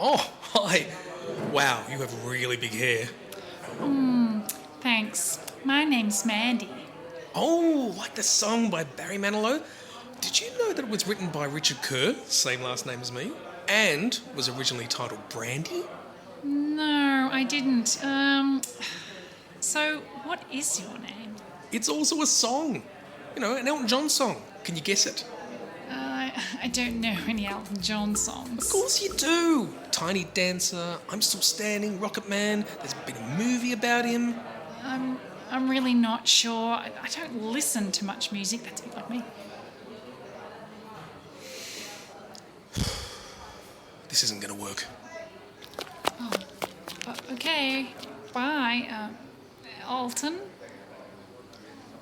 Oh, hi. Wow, you have really big hair. Thanks. My name's Mandy. Oh, like the song by Barry Manilow? Did you know that it was written by Richard Kerr, same last name as me, and was originally titled Brandy? No, I didn't. So what is your name? It's also a song. You know, an Elton John song. Can you guess it? I don't know any Elton John Of songs. course you do. Tiny Dancer, I'm Still Standing, Rocket Man. There's been a movie about him. I'm really not sure. I don't listen to much music. That's a bit like me. This isn't going to work. Okay. Bye. Alton.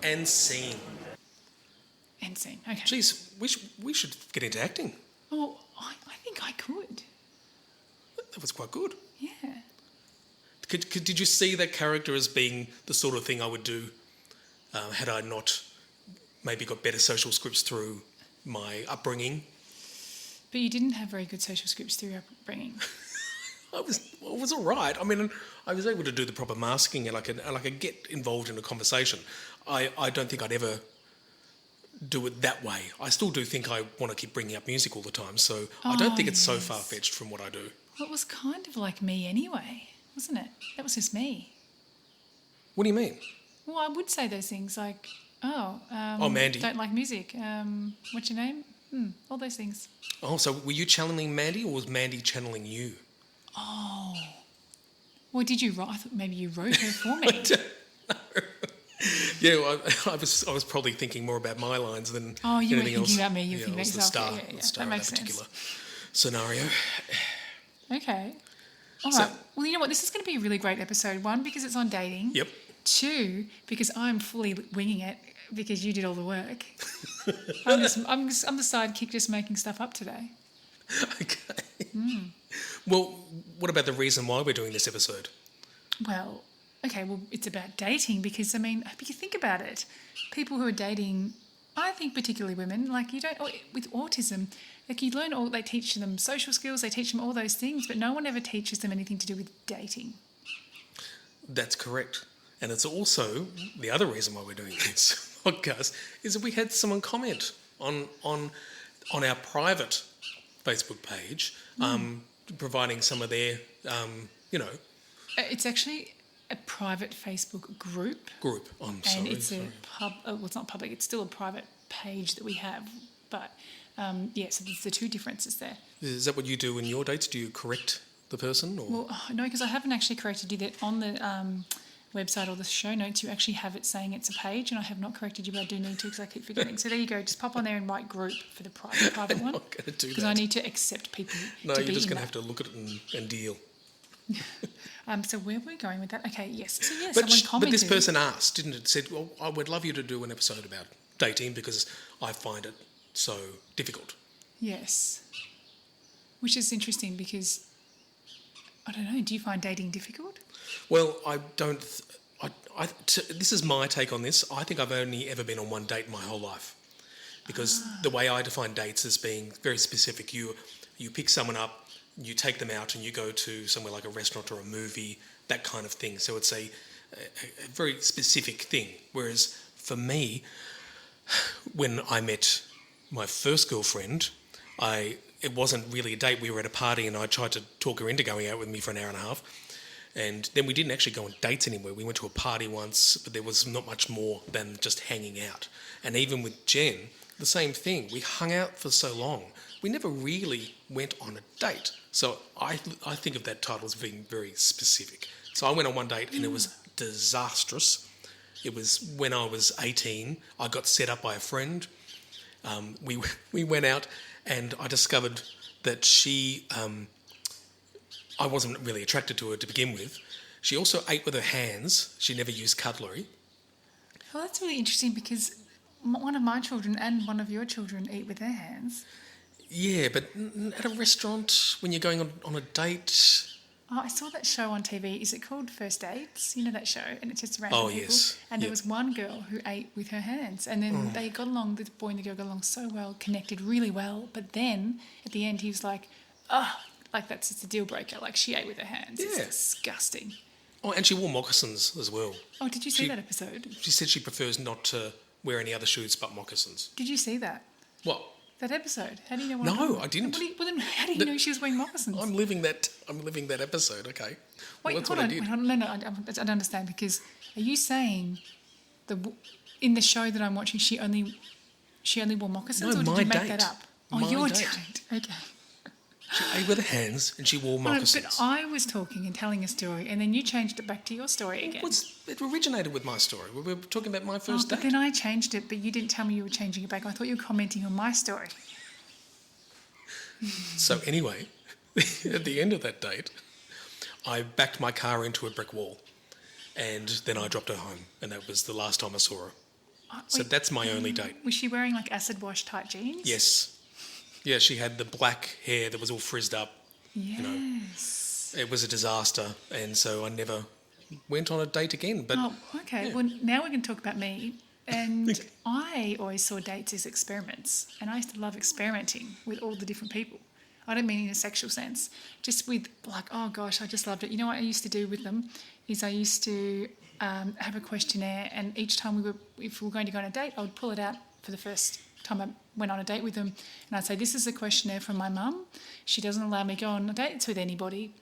And scene. End scene. Okay. Geez, we should get into acting. Oh, I think I could. That was quite good. Yeah. Did you see that character as being the sort of thing I would do had I not maybe got better social scripts through my upbringing? But you didn't have very good social scripts through your upbringing. I was all right. I mean, I was able to do the proper masking and I could get involved in a conversation. I don't think I'd ever do it that way. I still do think I want to keep bringing up music all the time, so I don't think it's so yes. far-fetched from what I do. Well, it was kind of like me anyway, wasn't it? That was just me. What do you mean? Well, I would say those things like, Mandy. don't like music. What's your name? All those things. Oh, so were you channeling Mandy or was Mandy channeling you? Oh. Well, did you write? I thought maybe you wrote her for me. Yeah, well, I was probably thinking more about my lines than Oh, you were anything else. thinking about me. You were thinking I about was yourself. the star That of makes that sense. particular scenario. Okay. All So- right. Well, you know what? This is going to be a really great episode. One, because it's on dating. Yep. Two, because I'm fully winging it because you did all the work. I'm the sidekick just making stuff up today. Okay. Well, what about the reason why we're doing this episode? Well, okay, well, it's about dating because, I mean, if you think about it, people who are dating, I think particularly women, like with autism, like you learn they teach them social skills, they teach them all those things, but no one ever teaches them anything to do with dating. That's correct. And it's also the other reason why we're doing this podcast is that we had someone comment on our private Facebook page, providing some of their, It's actually a private Facebook group. I'm sorry. And it's it's not public, it's still a private page that we have. But, so there's the two differences there. Is that what you do in your dates? Do you correct the person? Or? Well, no, because I haven't actually corrected you that on the website or the show notes, you actually have it saying it's a page, and I have not corrected you, but I do need to because I keep forgetting. So there you go. Just pop on there and write group for the private I'm one. not going to do that. Because I need to accept people No, to you're be just in going to that. have to look at it and deal. So where were we going with that? Okay, yes. So yeah, But, someone commented. but this person asked, didn't it? Said, well, I would love you to do an episode about dating because I find it so difficult. Yes. Which is interesting because, I don't know, do you find dating difficult? Well, I don't... this is my take on this. I think I've only ever been on one date in my whole life because the way I define dates as being very specific. You pick someone up, you take them out and you go to somewhere like a restaurant or a movie, that kind of thing. So it's a very specific thing. Whereas for me, when I met my first girlfriend, it wasn't really a date. We were at a party and I tried to talk her into going out with me for an hour and a half. And then we didn't actually go on dates anywhere. We went to a party once, but there was not much more than just hanging out. And even with Jen, the same thing. We hung out for so long. We never really went on a date. So I think of that title as being very specific. So I went on one date and it was disastrous. It was when I was 18. I got set up by a friend. We went out and I discovered that she... I wasn't really attracted to her to begin with. She also ate with her hands. She never used cutlery. Well, that's really interesting because one of my children and one of your children eat with their hands. Yeah, but at a restaurant, when you're going on a date... Oh, I saw that show on TV. Is it called First Dates? You know that show? And it's just random people. Yes. And there was one girl who ate with her hands. And then they got along, the boy and the girl got along so well, connected really well. But then, at the end, he was like, like that's it's a deal breaker. Like she ate with her hands. Yeah. It's disgusting. Oh, and she wore moccasins as well. Oh, did you see that episode? She said she prefers not to wear any other shoes but moccasins. Did you see that? What? That episode? How do you know what? No, I didn't. Well, then how do you know she was wearing moccasins? I'm living that episode. Okay. Wait, that's hold what on. I did. Wait, hold on. No, I don't understand because are you saying in the show that I'm watching she only wore moccasins, No, or did my you make date. that up? Oh, My your date. date. Okay. She ate with her hands and she wore moccasins. But I was talking and telling a story, and then you changed it back to your story again. It originated with my story. We were talking about my first But date. then I changed it, but you didn't tell me you were changing it back. I thought you were commenting on my story. So anyway, at the end of that date, I backed my car into a brick wall, and then I dropped her home, and that was the last time I saw her. So that's my only date. Was she wearing like acid wash tight jeans? Yes. Yeah, she had the black hair that was all frizzed up. Yes. It was a disaster, and so I never went on a date again. But Oh, okay. yeah. Well, now we can talk about me. And I always saw dates as experiments, and I used to love experimenting with all the different people. I don't mean in a sexual sense, just with like, oh gosh, I just loved it. You know what I used to do with them is I used to have a questionnaire, and each time if we were going to go on a date, I would pull it out for the first time I went on a date with them, and I'd say, this is a questionnaire from my mum. She doesn't allow me to go on dates with anybody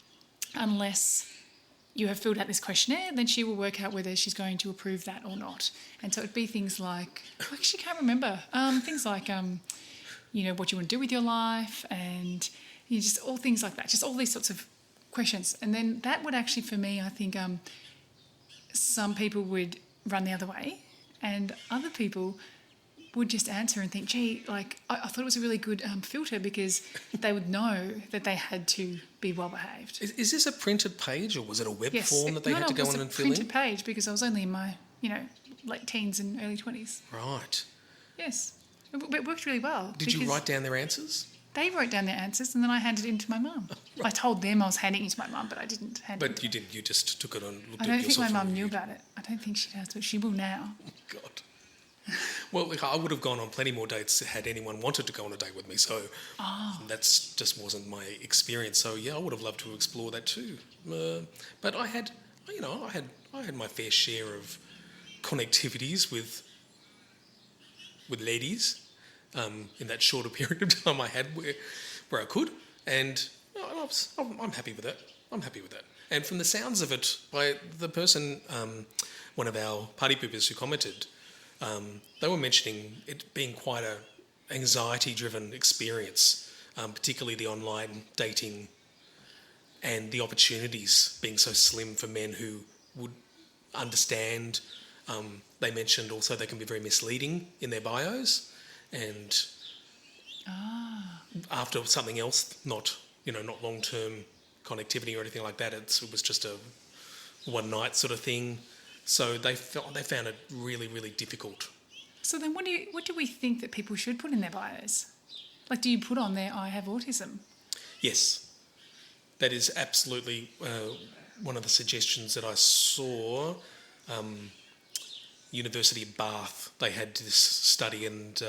unless you have filled out this questionnaire, then she will work out whether she's going to approve that or not. And so it'd be things like, I actually can't remember, things like, what you want to do with your life, and just all things like that, just all these sorts of questions. And then that would actually, for me, I think some people would run the other way, and other people would just answer and think, gee, like, I thought it was a really good filter because they would know that they had to be well behaved. is this a printed page, or was it a web Yes. form that they had to go on and fill in? It was a printed page because I was only in my, late teens and early 20s. Right. Yes. It worked really well. Did you because write down their answers? They wrote down their answers and then I handed it in to my mum. I told them I was handing it to my mum, but I didn't hand it. But you didn't. You just took it and looked I at it don't think yourself. my and mum knew reviewed. about it. I don't think she does, but she will now. God. Well, look, I would have gone on plenty more dates had anyone wanted to go on a date with me. So that's just wasn't my experience. So yeah, I would have loved to explore that too. But I had my fair share of connectivities with ladies in that shorter period of time I had where I could, and I'm happy with that. I'm happy with that. And from the sounds of it, by the person, one of our party poopers who commented, they were mentioning it being quite a anxiety-driven experience, particularly the online dating and the opportunities being so slim for men who would understand. They mentioned also they can be very misleading in their bios, and after something else, not long-term connectivity or anything like that, it was just a one-night sort of thing. So they found it really, really difficult. So then what do we think that people should put in their bios? Like, do you put on there, I have autism? Yes, that is absolutely one of the suggestions that I saw. University of Bath, they had this study, and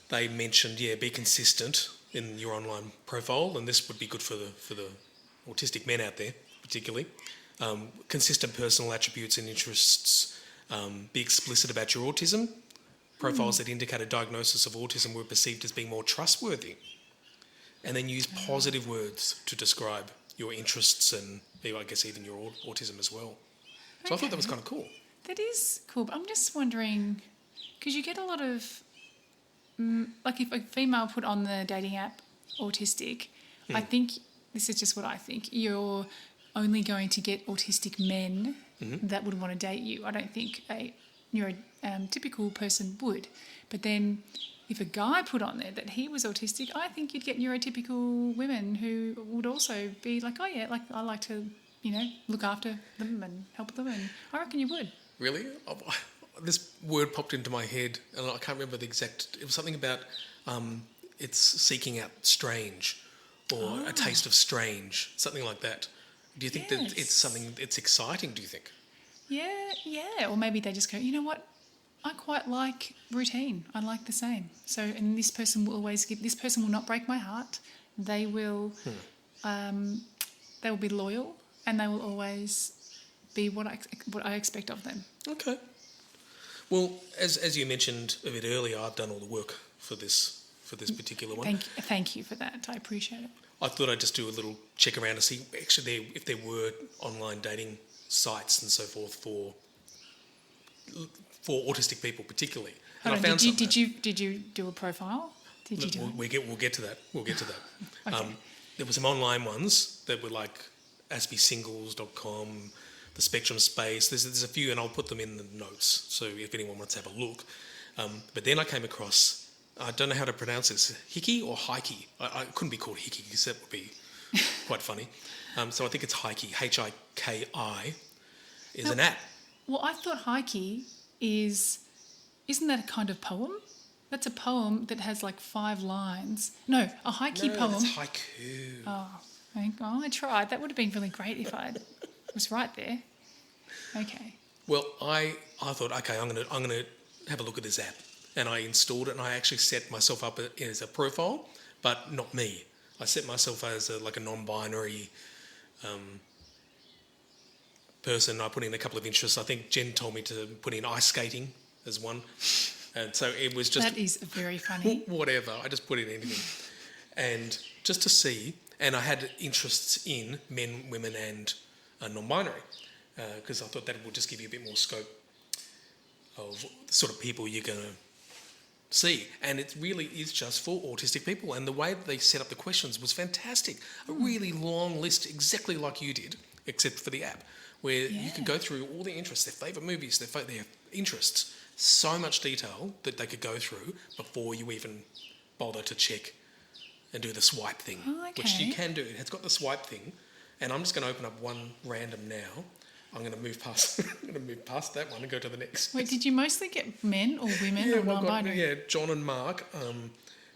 they mentioned, be consistent in your online profile, and this would be good for the autistic men out there, particularly. Consistent personal attributes and interests. Be explicit about your autism. Profiles that indicate a diagnosis of autism were perceived as being more trustworthy. And then use positive words to describe your interests and, I guess, even your autism as well. So I thought that was kind of cool. That is cool, but I'm just wondering, because you get a lot of, like if a female put on the dating app autistic, I think, this is just what I think, you're only going to get autistic men that would want to date you. I don't think a neurotypical person would. But then if a guy put on there that he was autistic, I think you'd get neurotypical women who would also be like, oh yeah, like I like to, look after them and help them, and I reckon you would. Really? This word popped into my head, and I can't remember the exact. It was something about it's seeking out strange, or a taste of strange, something like that. Do you think that it's something? It's exciting. Do you think? Yeah. Or maybe they just go, you know what? I quite like routine. I like the same. So, and this person will always this person will not break my heart. they will be loyal, and they will always be what I expect of them. Okay. Well, as you mentioned a bit earlier, I've done all the work for this particular one. Thank you for that. I appreciate it. I thought I'd just do a little check around to see actually if there were online dating sites and so forth for autistic people particularly. And I found some. Did you do a profile? Did you do it? We'll get to that. Okay. There were some online ones that were like aspysingles.com, the Spectrum Space. There's a few, and I'll put them in the notes so if anyone wants to have a look. But then I came across, I don't know how to pronounce this, Hickey or Hikey. I couldn't be called Hickey because that would be quite funny. So I think it's Hikey, Hiki, is an app. Well, I thought Hikey isn't that a kind of poem? That's a poem that has like 5 lines. No, a haiku poem. It's haiku. I tried. That would have been really great if I was right there. Okay. Well, I thought, okay, I'm gonna have a look at this app, and I installed it, and I actually set myself up as a profile, but not me. I set myself as a non-binary person. I put in a couple of interests. I think Jen told me to put in ice skating as one. And so it was just... That is very funny. Whatever. I just put in anything. And just to see... And I had interests in men, women and non-binary because I thought that would just give you a bit more scope of the sort of people you're going to see. And it really is just for autistic people. And the way that they set up the questions was fantastic. A really long list, exactly like you did, except for the app, where you could go through all their interests, their favourite movies, their interests, so much detail that they could go through before you even bother to check and do the swipe thing, which you can do. It's got the swipe thing, and I'm just going to open up one random now. I'm going to move past that one and go to the next. Wait, did you mostly get men or women or non-binary? John and Mark.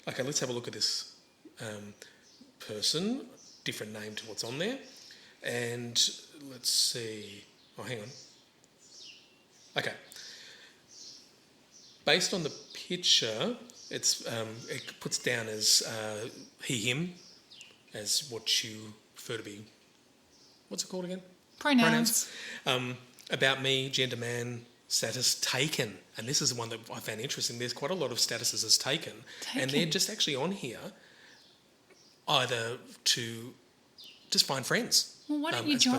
Okay, let's have a look at this person. Different name to what's on there, and let's see. Oh, hang on. Okay. Based on the picture, it puts down as he, him, as what you prefer to be. What's it called again? Pronouns. About me, gender, man, status taken. And this is the one that I found interesting. There's quite a lot of statuses as taken. And they're just actually on here either to just find friends. Well, why don't you try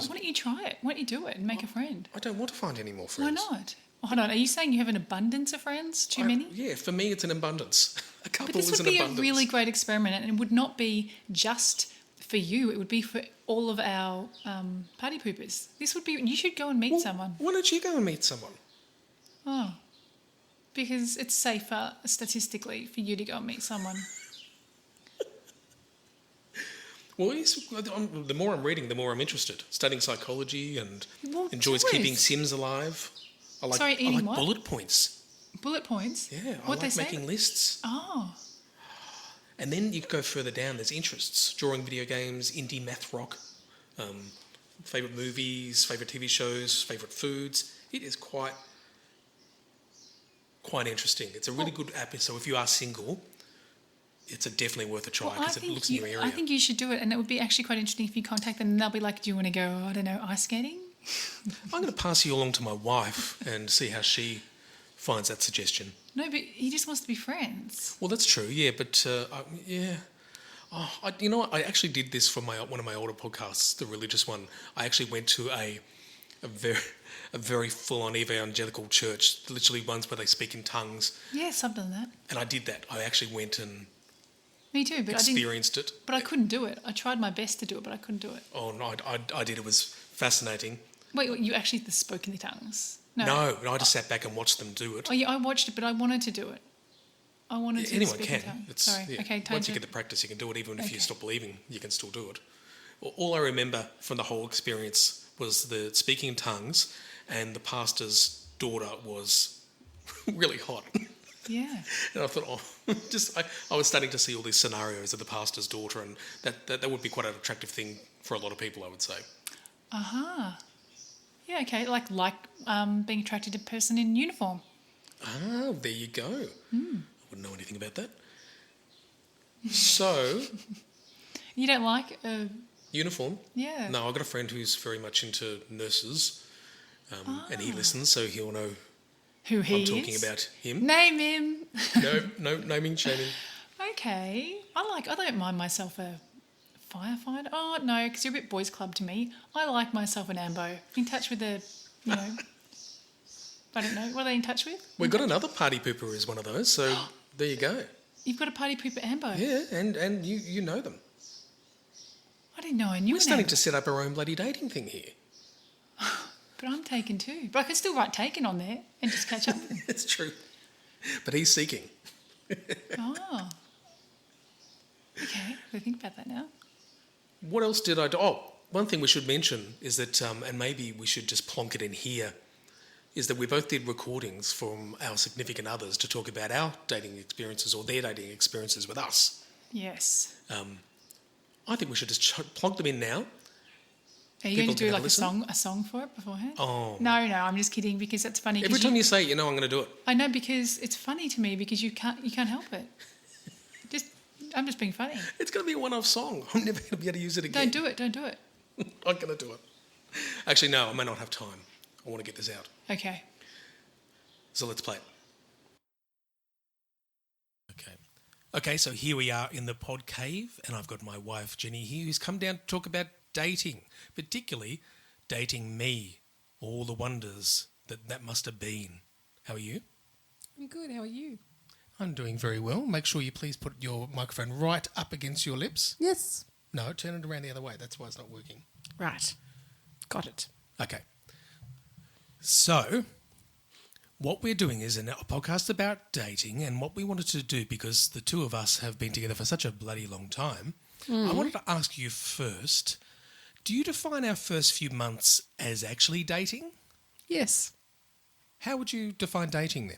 it? Why don't you do it and make a friend? I don't want to find any more friends. Why not? Hold on, are you saying you have an abundance of friends? Too many? Yeah, for me it's an abundance. A couple but this is would an be abundance. a really great experiment, and it would not be just for you. It would be for all of our party poopers. This would be. You should go and meet someone. Why don't you go and meet someone? Oh, because it's safer statistically for you to go and meet someone. Well, the more I'm reading, the more I'm interested. Studying psychology and enjoys keeping Sims alive. I like what? bullet points. Bullet points? Yeah, what I like making lists. Oh. And then you go further down, there's interests. Drawing, video games, indie, math, rock, favourite movies, favourite TV shows, favourite foods. It is quite interesting. It's a really good app. So if you are single, it's definitely worth a try because it looks in your area. I think you should do it, and it would be actually quite interesting if you contact them and they'll be like, do you want to go, I don't know, ice skating? I'm going to pass you along to my wife and see how she finds that suggestion. No, but he just wants to be friends. Well, that's true, yeah, but yeah. Oh, you know what? I actually did this for one of my older podcasts, the religious one. I actually went to a very full-on evangelical church, literally ones where they speak in tongues. Yes, I've done that. And I did that. I actually went and Me too, but experienced it. But I couldn't do it. I tried my best to do it, but I couldn't do it. Oh, no, I did. It was fascinating. Wait, you actually spoke in the tongues? No, I just sat back and watched them do it. Oh, yeah, I watched it, but I wanted to do it. I wanted to anyone speak can. in tongues. It's, Sorry. yeah. Okay, Once you get the practice, you can do it. Even if you Okay. stop believing, you can still do it. All I remember from the whole experience was the speaking in tongues, and the pastor's daughter was really hot. Yeah. And I thought, I was starting to see all these scenarios of the pastor's daughter, and that would be quite an attractive thing for a lot of people, I would say. Aha. Yeah, okay, like being attracted to a person in uniform. Ah, there you go. I wouldn't know anything about that. So, You don't like Uniform? Yeah. No, I've got a friend who's very much into nurses, and he listens, so he'll know who he I'm talking is. about him. Name him. No, naming, shaming. Okay. I don't mind myself a firefighter. Oh, no, because you're a bit boys club to me. I like myself an ambo. In touch with the, I don't know. What are they in touch with? We've got another party pooper as one of those, so there you go. You've got a party pooper ambo. Yeah, and you know them. I didn't know I knew We're an starting ambo. to set up our own bloody dating thing here. But I'm taken too. But I could still write taken on there and just catch up. It's true. But he's seeking. Oh. Okay, we'll think about that now. What else did I do? Oh, one thing we should mention is that, and maybe we should just plonk it in here, is that we both did recordings from our significant others to talk about our dating experiences or their dating experiences with us. Yes. I think we should just plonk them in now. Are you People going to do can like listen. a song for it beforehand? Oh. No, I'm just kidding because that's funny. Every time you say it, you know I'm going to do it. I know because it's funny to me because you can't help it. I'm just being funny. It's going to be a one-off song. I'm never going to be able to use it again. Don't do it. I'm going to do it. Actually, no, I may not have time. I want to get this out. Okay. So let's play it. Okay, so here we are in the pod cave, and I've got my wife Jenny here who's come down to talk about dating, particularly dating me, all the wonders that must have been. How are you? I'm good. How are you? I'm doing very well. Make sure you please put your microphone right up against your lips. Yes. No, turn it around the other way. That's why it's not working. Right. Got it. Okay. So, what we're doing is a podcast about dating, and what we wanted to do, because the two of us have been together for such a bloody long time, I wanted to ask you first, do you define our first few months as actually dating? Yes. How would you define dating then?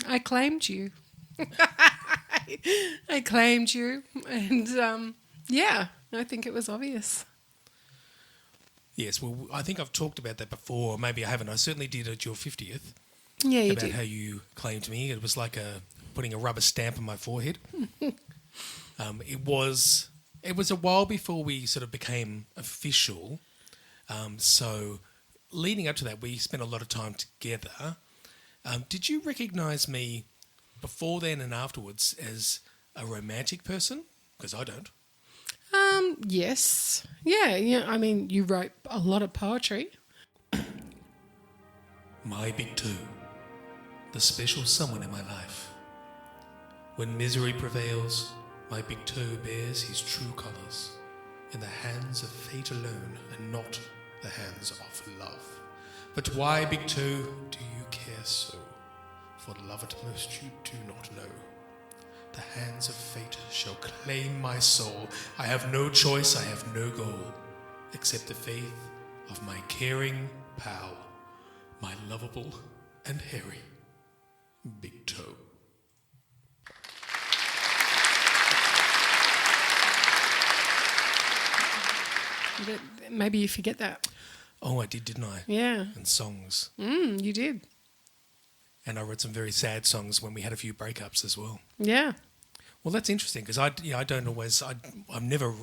I claimed you. I claimed you. And, I think it was obvious. Yes, well, I think I've talked about that before. Maybe I haven't. I certainly did at your 50th. Yeah, you about did. how you claimed me. It was like putting a rubber stamp on my forehead. It was a while before we sort of became official. So leading up to that, we spent a lot of time together. Did you recognise me before then and afterwards as a romantic person? Because I don't. Yes. Yeah. I mean, you wrote a lot of poetry. My big two, the special someone in my life. When misery prevails, my big toe bears his true colours in the hands of fate alone and not the hands of love. But why, big toe, do you care so? For love at most you do not know. The hands of fate shall claim my soul. I have no choice, I have no goal, except the faith of my caring pal, my lovable and hairy big toe. Maybe you forget that. Oh, I did, didn't I? Yeah. And songs. You did. And I wrote some very sad songs when we had a few breakups as well. Yeah. Well, that's interesting because I don't always, I've never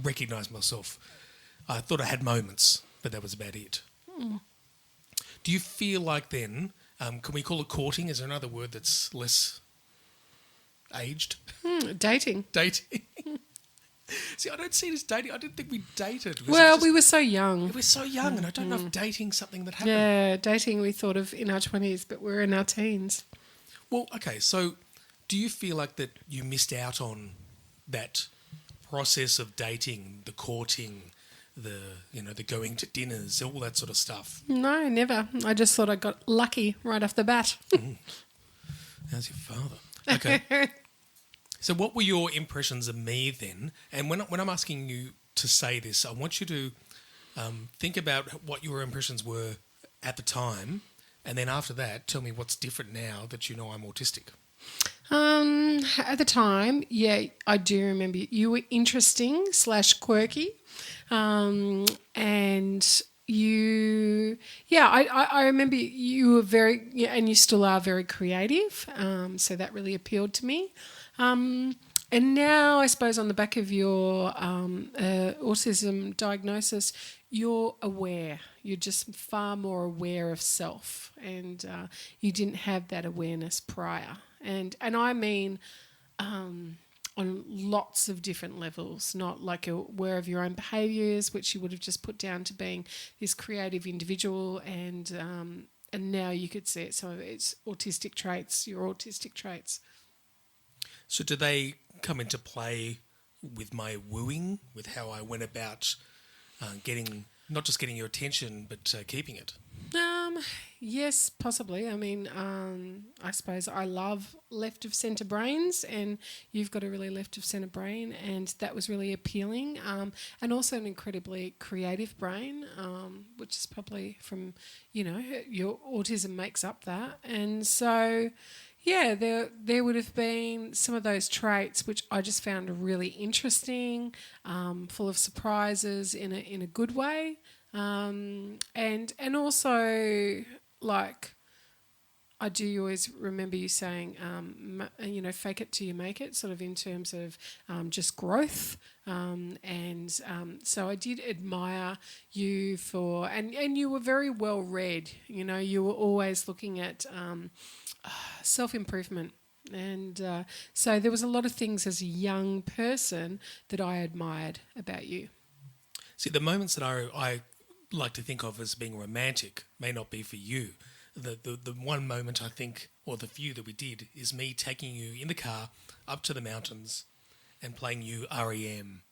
recognised myself. I thought I had moments, but that was about it. Do you feel like then, can we call it courting? Is there another word that's less aged? Dating. Dating. See, I don't see it as dating. I didn't think we dated. Well, we were so young. We were so young, and I don't know if dating's something that happened. Yeah, dating we thought of in our 20s, but we're in our teens. Well, okay, so do you feel like that you missed out on that process of dating, the courting, the going to dinners, all that sort of stuff? No, never. I just thought I got lucky right off the bat. How's your father? Okay. So what were your impressions of me then? And when I'm asking you to say this, I want you to think about what your impressions were at the time, and then after that, tell me what's different now that you know I'm autistic. At the time, yeah, I do remember you were interesting / quirky, and you, yeah, I remember you were and you still are very creative, so that really appealed to me. And now, I suppose, on the back of your autism diagnosis, you're aware. You're just far more aware of self, and you didn't have that awareness prior. And I mean, on lots of different levels, not like aware of your own behaviours, which you would have just put down to being this creative individual, and now you could see it. So it's autistic traits, your autistic traits. So do they come into play with my wooing, with how I went about getting, not just getting your attention, but keeping it? Yes, possibly. I mean, I suppose I love left of centre brains, and you've got a really left of centre brain, and that was really appealing. And also an incredibly creative brain, which is probably from, your autism makes up that. And so, yeah, there would have been some of those traits which I just found really interesting, full of surprises in a good way. And also, like, I do always remember you saying, fake it till you make it, sort of in terms of just growth. So I did admire you for, and you were very well read. You were always looking at self-improvement. And so there was a lot of things as a young person that I admired about you. See, the moments that I like to think of as being romantic may not be for you. The one moment I think, or the few that we did, is me taking you in the car up to the mountains and playing you REM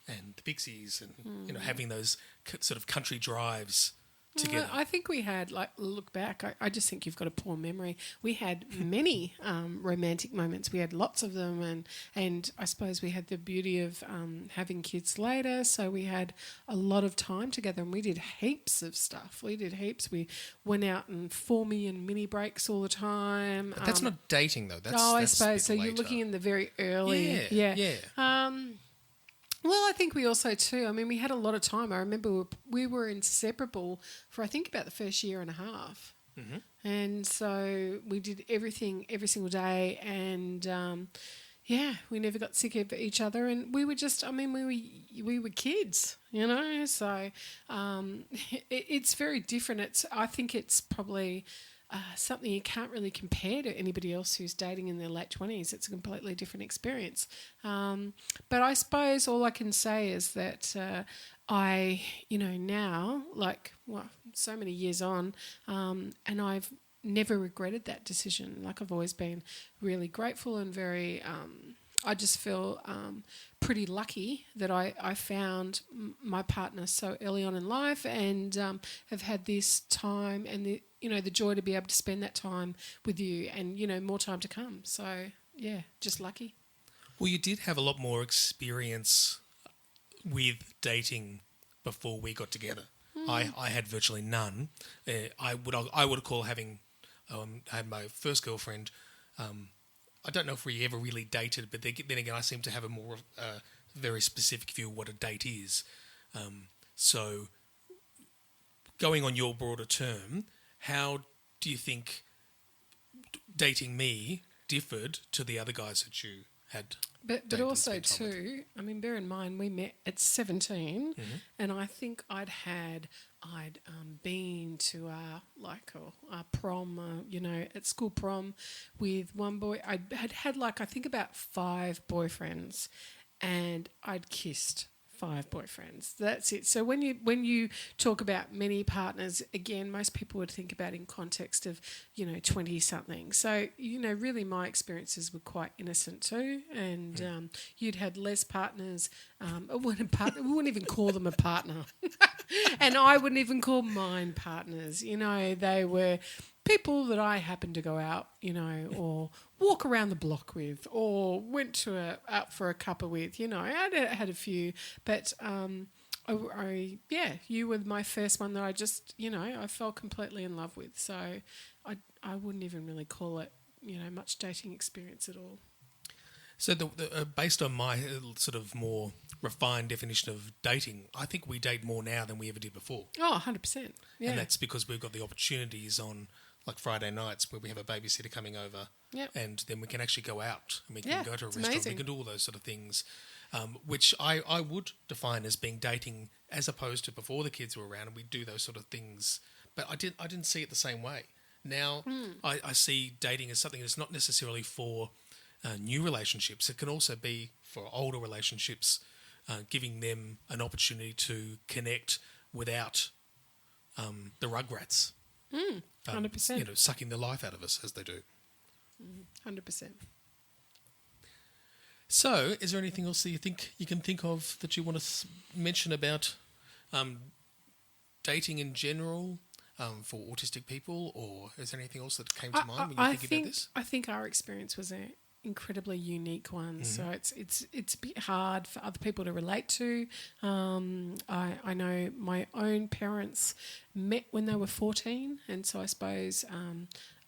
and the Pixies, and having those sort of country drives together. I think we had, look back, I just think you've got a poor memory. We had many romantic moments. We had lots of them, and I suppose we had the beauty of having kids later, so we had a lot of time together, and we did heaps of stuff. We did heaps. We went out and 4 million mini breaks all the time. But that's not dating, though. That's I that's suppose. So later. you're looking in the very early... Yeah. Well, I think we also too, I mean, we had a lot of time. I remember we were inseparable for, I think, about the first year and a half. Mm-hmm. And so we did everything every single day, and we never got sick of each other. And we were just, I mean, we were kids, so it's very different. I think it's probably... something you can't really compare to anybody else who's dating in their late 20s. It's a completely different experience. But I suppose all I can say is that I, now, so many years on, and I've never regretted that decision. Like, I've always been really grateful and very... I just feel pretty lucky that I found my partner so early on in life, and have had this time and the joy to be able to spend that time with you, and more time to come. So yeah, just lucky. Well, you did have a lot more experience with dating before we got together. I had virtually none. I would call having had my first girlfriend. I don't know if we ever really dated, but then again, I seem to have a more very specific view of what a date is. So, going on your broader term, how do you think dating me differed to the other guys that you had? But also too, I mean, bear in mind we met at 17, and I think I'd been to a prom, at school prom with one boy. I had I think about 5 boyfriends, and I'd kissed 5 boyfriends. That's it. So when you talk about many partners, again, most people would think about in context of 20-something. So really my experiences were quite innocent too, and you'd had less partners. We wouldn't even call them a partner, and I wouldn't even call mine partners. They were people that I happened to go out, or walk around the block with, or went out for a cuppa with. I had a few, but you were my first one that I just, I fell completely in love with. So I wouldn't even really call it, much dating experience at all. So based on my sort of more refined definition of dating, I think we date more now than we ever did before. Oh, 100%. Yeah. And that's because we've got the opportunities on like Friday nights where we have a babysitter coming over, Yep. and then we can actually go out and we can Yeah, go to a it's restaurant. amazing. We can do all those sort of things, which I would define as being dating, as opposed to before the kids were around and we do those sort of things. But I didn't see it the same way. Now I see dating as something that's not necessarily for new relationships. It can also be for older relationships, giving them an opportunity to connect without the rugrats. 100%. Sucking the life out of us as they do. 100%. So, is there anything else that you can think of that you want to mention about dating in general for autistic people, or is there anything else that came to mind when you think about this? I think our experience was an incredibly unique one. So it's a bit hard for other people to relate to. I know my own parents met when they were 14, and so I suppose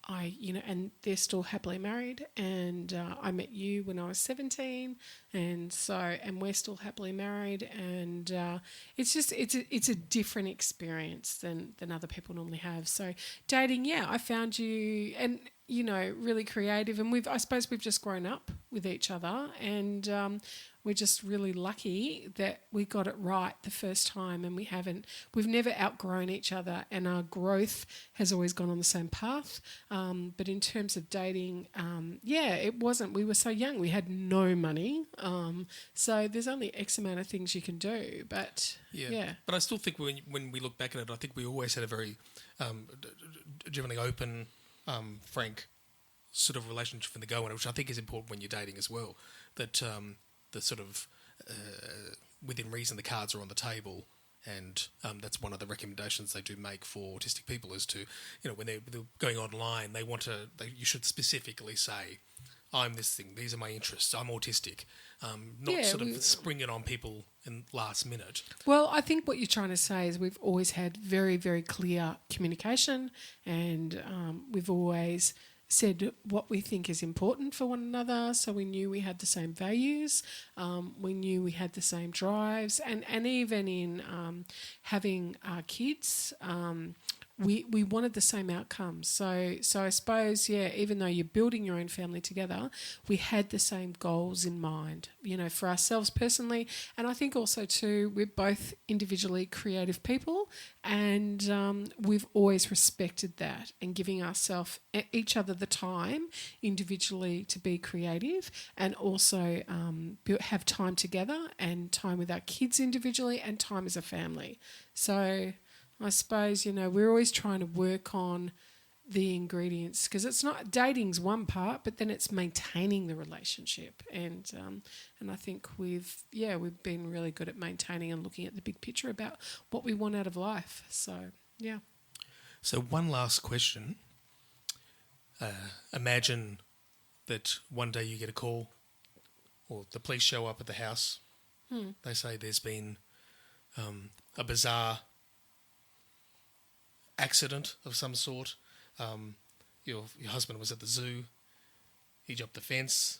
and they're still happily married, and I met you when I was 17, and we're still happily married, and it's a different experience than other people normally have. So dating, I found you, and really creative, and I suppose we've just grown up with each other, and we're just really lucky that we got it right the first time, and we've never outgrown each other, and our growth has always gone on the same path. But in terms of dating, it wasn't. We were so young, we had no money, so there's only X amount of things you can do. But But I still think when we look back at it, I think we always had a very generally open, frank sort of relationship from the go, which I think is important when you're dating as well. That the sort of within reason, the cards are on the table, and that's one of the recommendations they do make for autistic people is to, when they're going online, you should specifically say, I'm this thing, these are my interests, I'm autistic, not spring it on people in last minute. Well, I think what you're trying to say is we've always had very, very clear communication, and we've always said what we think is important for one another, so we knew we had the same values, we knew we had the same drives, and even in having our kids, we wanted the same outcomes. So I suppose, even though you're building your own family together, we had the same goals in mind, for ourselves personally. And I think also too, we're both individually creative people, and we've always respected that and giving each other the time individually to be creative, and also have time together and time with our kids individually and time as a family. So I suppose, we're always trying to work on the ingredients, because it's not, dating's one part, but then it's maintaining the relationship. And I think we've been really good at maintaining and looking at the big picture about what we want out of life. So, yeah. So one last question. Imagine that one day you get a call, or the police show up at the house. They say there's been a bizarre accident of some sort. Your husband was at the zoo. He jumped the fence.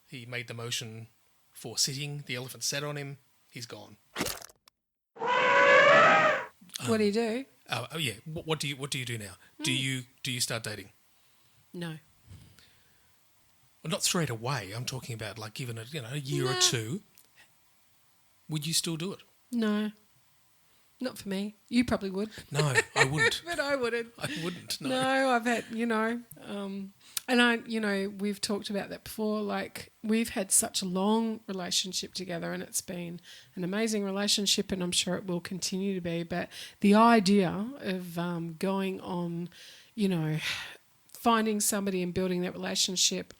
He made the motion for sitting. The elephant sat on him. He's gone. What do you do? What do you do now? Do you start dating? No. Well, not straight away. I'm talking about like given a year or two. Would you still do it? No. Not for me. You probably would. No, I wouldn't. But I wouldn't. I wouldn't. No. No, I've had, and we've talked about that before. Like, we've had such a long relationship together, and it's been an amazing relationship, and I'm sure it will continue to be. But the idea of going on, finding somebody and building that relationship,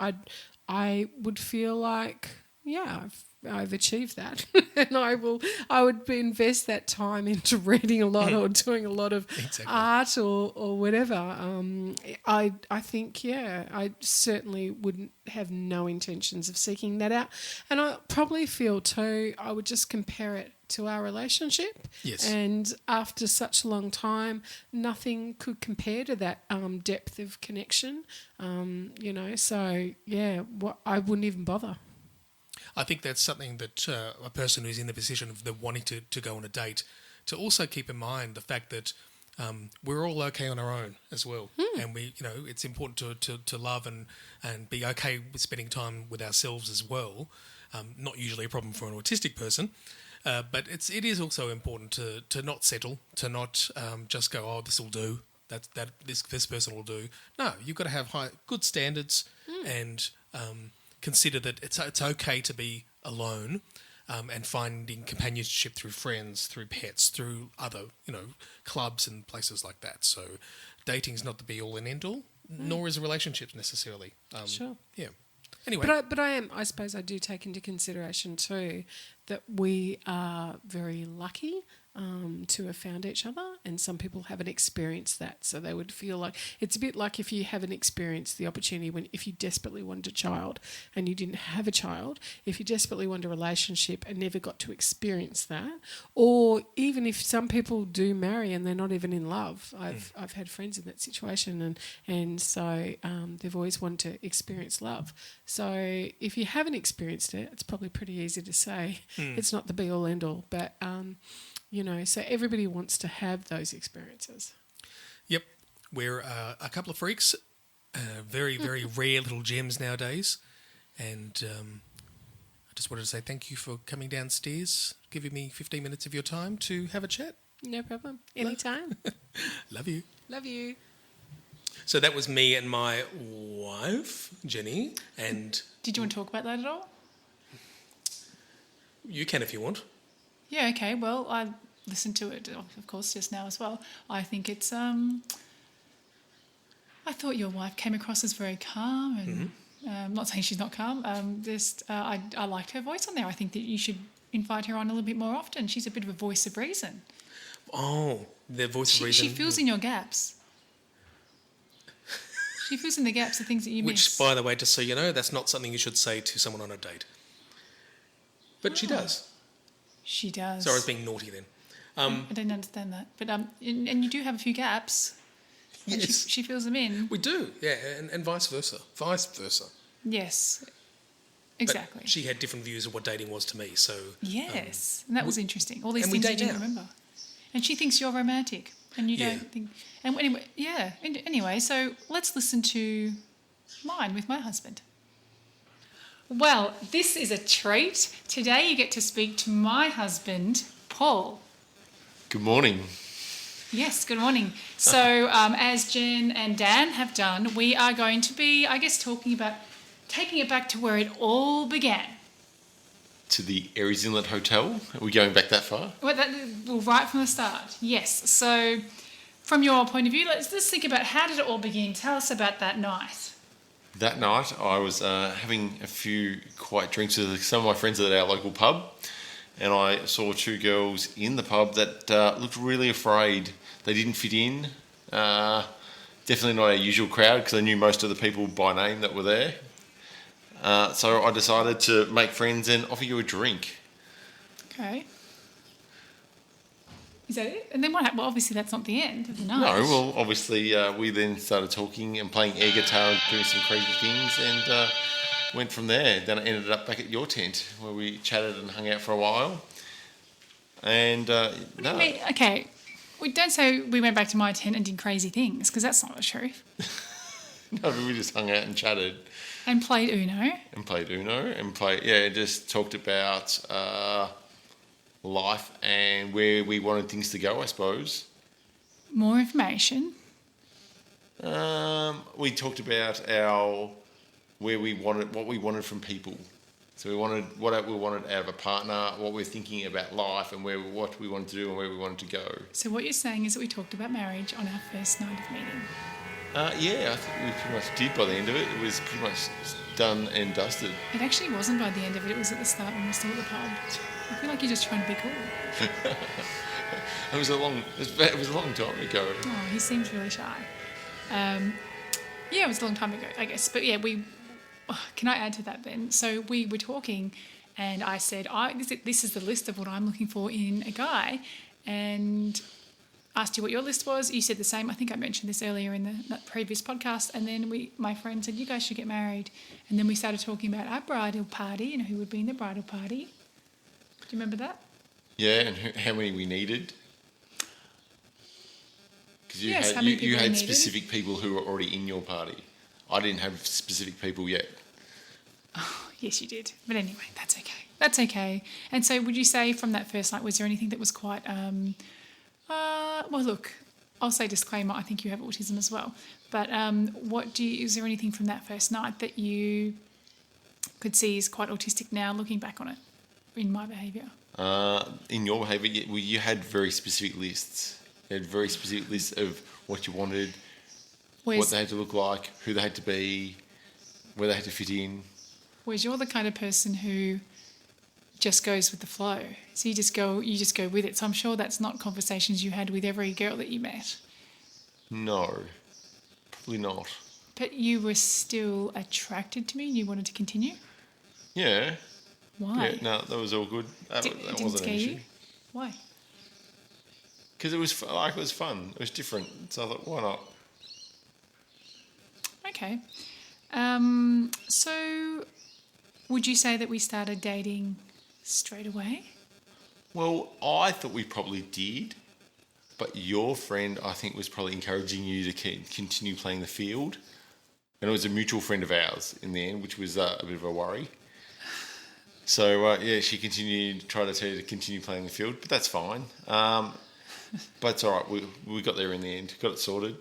I would feel like, I've achieved that, and I would invest that time into reading a lot or doing a lot of art or whatever. I think I certainly wouldn't have no intentions of seeking that out, and I probably feel too I would just compare it to our relationship. Yes. And after such a long time, nothing could compare to that depth of connection. So I wouldn't even bother. I think that's something that a person who's in the position of wanting to go on a date, to also keep in mind the fact that we're all okay on our own as well. And it's important to love and be okay with spending time with ourselves as well. Not usually a problem for an autistic person, but it is also important to not settle, to not just go, oh, this will do. This person will do. No, you've got to have good standards and consider that it's okay to be alone, and finding companionship through friends, through pets, through other clubs and places like that. So, dating's not the be all and end all, nor is relationships necessarily. Sure. Yeah. Anyway, But I suppose I do take into consideration too that we are very lucky to have found each other, and some people haven't experienced that, so they would feel like it's a bit like if you haven't experienced the opportunity if you desperately wanted a child and you didn't have a child, if you desperately wanted a relationship and never got to experience that, or even if some people do marry and they're not even in love. I've had friends in that situation, and so they've always wanted to experience love. So if you haven't experienced it, it's probably pretty easy to say it's not the be all end all, but so everybody wants to have those experiences. Yep. We're a couple of freaks, very, very rare little gems nowadays. And I just wanted to say thank you for coming downstairs, giving me 15 minutes of your time to have a chat. No problem. Anytime. Love you. Love you. So that was me and my wife, Jenny. And Did you want to talk about that at all? you can if you want. Yeah, okay. Well, I listened to it, of course, just now as well. I think it's... I thought your wife came across as very calm and... not saying she's not calm. I liked her voice on there. I think that you should invite her on a little bit more often. She's a bit of a voice of reason. Oh, the voice of reason. She fills in your gaps. She fills in the gaps of things that you miss. Which, by the way, just so you know, that's not something you should say to someone on a date. But she does. She does. Sorry, I was being naughty then. I didn't understand that. But and you do have a few gaps. And Yes. she fills them in. We do, yeah, and vice versa. Vice versa. Yes. Exactly. But she had different views of what dating was to me, so... Yes. And that was interesting. All these and we things you date didn't now. remember. And she thinks you're romantic. And you Yeah. don't think... And anyway, yeah. Anyway, so let's listen to mine with my husband. Well, this is a treat. Today you get to speak to my husband, Paul. Good morning. Yes, good morning. So as Jen and Dan have done, we are going to be, I guess, talking about taking it back to where it all began. To the Aries Inlet Hotel. Are we going back that far? Well, right from the start, yes. So from your point of view, let's think about how did it all begin. Tell us about that night. That night, I was having a few quiet drinks with some of my friends at our local pub, and I saw two girls in the pub that looked really afraid. They didn't fit in. Definitely not our usual crowd, because I knew most of the people by name that were there. So I decided to make friends and offer you a drink. Okay. Is that it? And then what happened? Well, obviously that's not the end of the night. No, well, obviously we then started talking and playing air guitar and doing some crazy things, and went from there. Then I ended up back at your tent where we chatted and hung out for a while. And What do you mean? Okay, we don't say we went back to my tent and did crazy things, because that's not the truth. no, but we just hung out and chatted And played Uno. and played Uno and just talked about life and where we wanted things to go, I suppose. More information. We talked about what we wanted from people. So we wanted what we wanted out of a partner, what we're thinking about life, and what we wanted to do and where we wanted to go. So what you're saying is that we talked about marriage on our first night of meeting. Yeah, I think we pretty much did by the end of it. It was pretty much done and dusted. It actually wasn't by the end of it. It was at the start when we were still at the pub. I feel like you're just trying to be cool. It was a long time ago. Oh, he seems really shy. Yeah, it was a long time ago, I guess. But yeah, can I add to that then? So we were talking, and I said, this is the list of what I'm looking for in a guy, and asked you what your list was. You said the same. I think I mentioned this earlier in the previous podcast. And then my friend said, you guys should get married. And then we started talking about our bridal party and who would be in the bridal party. Do you remember that? Yeah, and how many we needed. Because you Yes, how had many you people had needed? specific people who were already in your party. I didn't have specific people yet. Yes, you did. But anyway, that's okay. That's okay. And so would you say from that first night, was there anything that was quite, well, look, I'll say disclaimer, I think you have autism as well. But is there anything from that first night that you could see is quite autistic now, looking back on it, in my behaviour? In your behaviour, you had very specific lists. You had very specific lists of what you wanted, what they had to look like, who they had to be, where they had to fit in. Whereas you're the kind of person who just goes with the flow. So you just go with it. So I'm sure that's not conversations you had with every girl that you met. No, probably not. But you were still attracted to me and you wanted to continue? Yeah. Why? Yeah, no, that was all good. That Didn't wasn't scare an issue. you? Why? Because it was it was fun. It was different. So I thought, why not? Okay. So would you say that we started dating straight away? Well, I thought we probably did, but your friend, I think, was probably encouraging you to continue playing the field. And it was a mutual friend of ours in the end, which was a bit of a worry. So, she tried to tell you to continue playing the field, but that's fine. But it's all right. We got there in the end, got it sorted.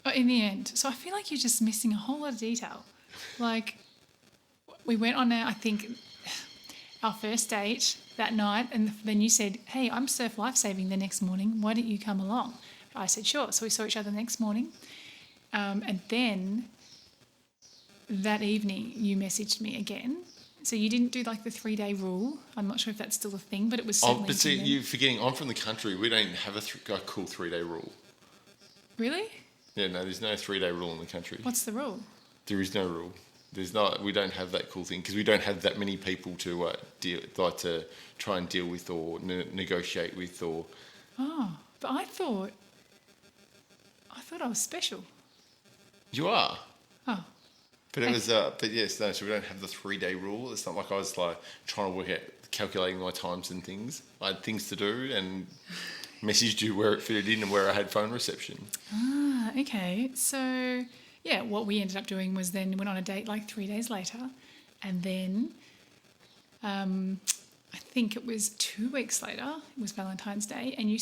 Oh, in the end. So I feel like you're just missing a whole lot of detail. Like, we went on our first date that night, and then you said, hey, I'm surf lifesaving the next morning. Why don't you come along? I said, sure. So we saw each other the next morning. And then that evening you messaged me again. So you didn't do like the 3-day rule. I'm not sure if that's still a thing, but it was certainly... But see, you're forgetting, I'm from the country. We don't have a cool 3-day rule. Really? Yeah, no, there's no 3-day rule in the country. What's the rule? There is no rule. There's not. We don't have that cool thing because we don't have that many people to to try and deal with or negotiate with or. Oh, but I thought I was special. You are. Oh. But it was. But yes, no. So we don't have the 3-day rule. It's not like I was like trying to work out calculating my times and things. I had things to do and messaged you where it fitted in and where I had phone reception. Ah, okay. So. Yeah, what we ended up doing was then went on a date like 3 days later, and then I think it was 2 weeks later, it was Valentine's Day, and you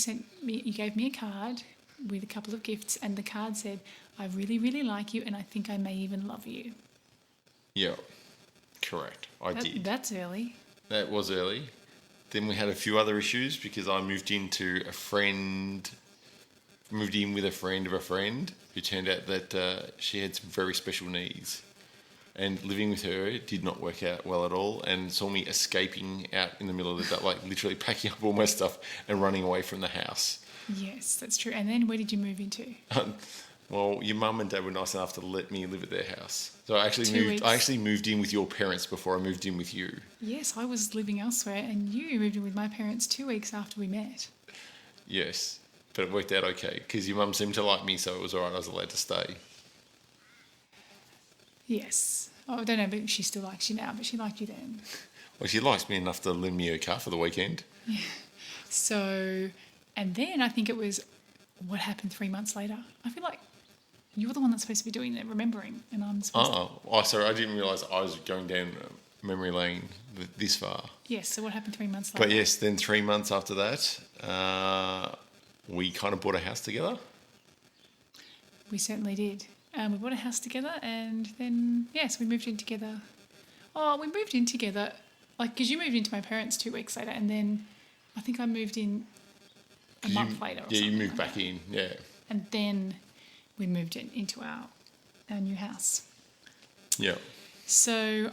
gave me a card with a couple of gifts, and the card said, I really, really like you, and I think I may even love you. Yeah, correct. I did. That's early. That was early. Then we had a few other issues because I moved in with a friend of a friend who turned out that she had some very special needs. And living with her did not work out well at all and saw me escaping out in the middle of the day, like literally packing up all my stuff and running away from the house. Yes, that's true. And then where did you move into? Well, your mum and dad were nice enough to let me live at their house. So I actually 2 weeks. I actually moved in with your parents before I moved in with you. Yes, I was living elsewhere, and you moved in with my parents 2 weeks after we met. Yes, but it worked out okay because your mum seemed to like me, so it was all right. I was allowed to stay. Yes. Oh, I don't know if she still likes you now, but she liked you then. Well, she likes me enough to lend me her car for the weekend. Yeah. So, and then I think it was what happened 3 months later. I feel like you're the one that's supposed to be doing the remembering, and I'm supposed to... Sorry, I didn't realise I was going down memory lane this far. Yes, so what happened 3 months later? But yes, then 3 months after that, we kind of bought a house together. We certainly did. We bought a house together, and then, yes, we moved in together. Oh, we moved in together, like, because you moved into my parents 2 weeks later, and then I think I moved in a month later or something. Yeah, you moved like back that. in, yeah. And then we moved into our new house. Yeah. So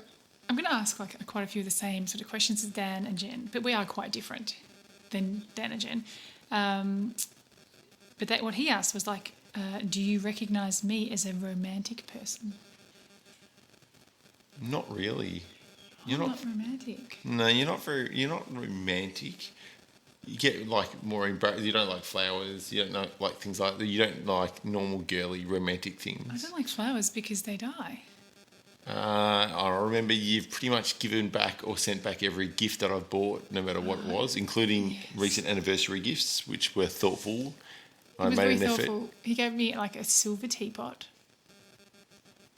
I'm going to ask like quite a few of the same sort of questions as Dan and Jen, but we are quite different than Dan and Jen. But what he asked was like, do you recognise me as a romantic person? Not really. You're not romantic. No, you're not romantic. You get like more embarrassed. You don't like flowers. You don't like things like that. You don't like normal girly romantic things. I don't like flowers because they die. I remember you've pretty much given back or sent back every gift that I've bought, no matter what it was, including recent anniversary gifts, which were thoughtful. He was very made an effort. thoughtful. He gave me like a silver teapot.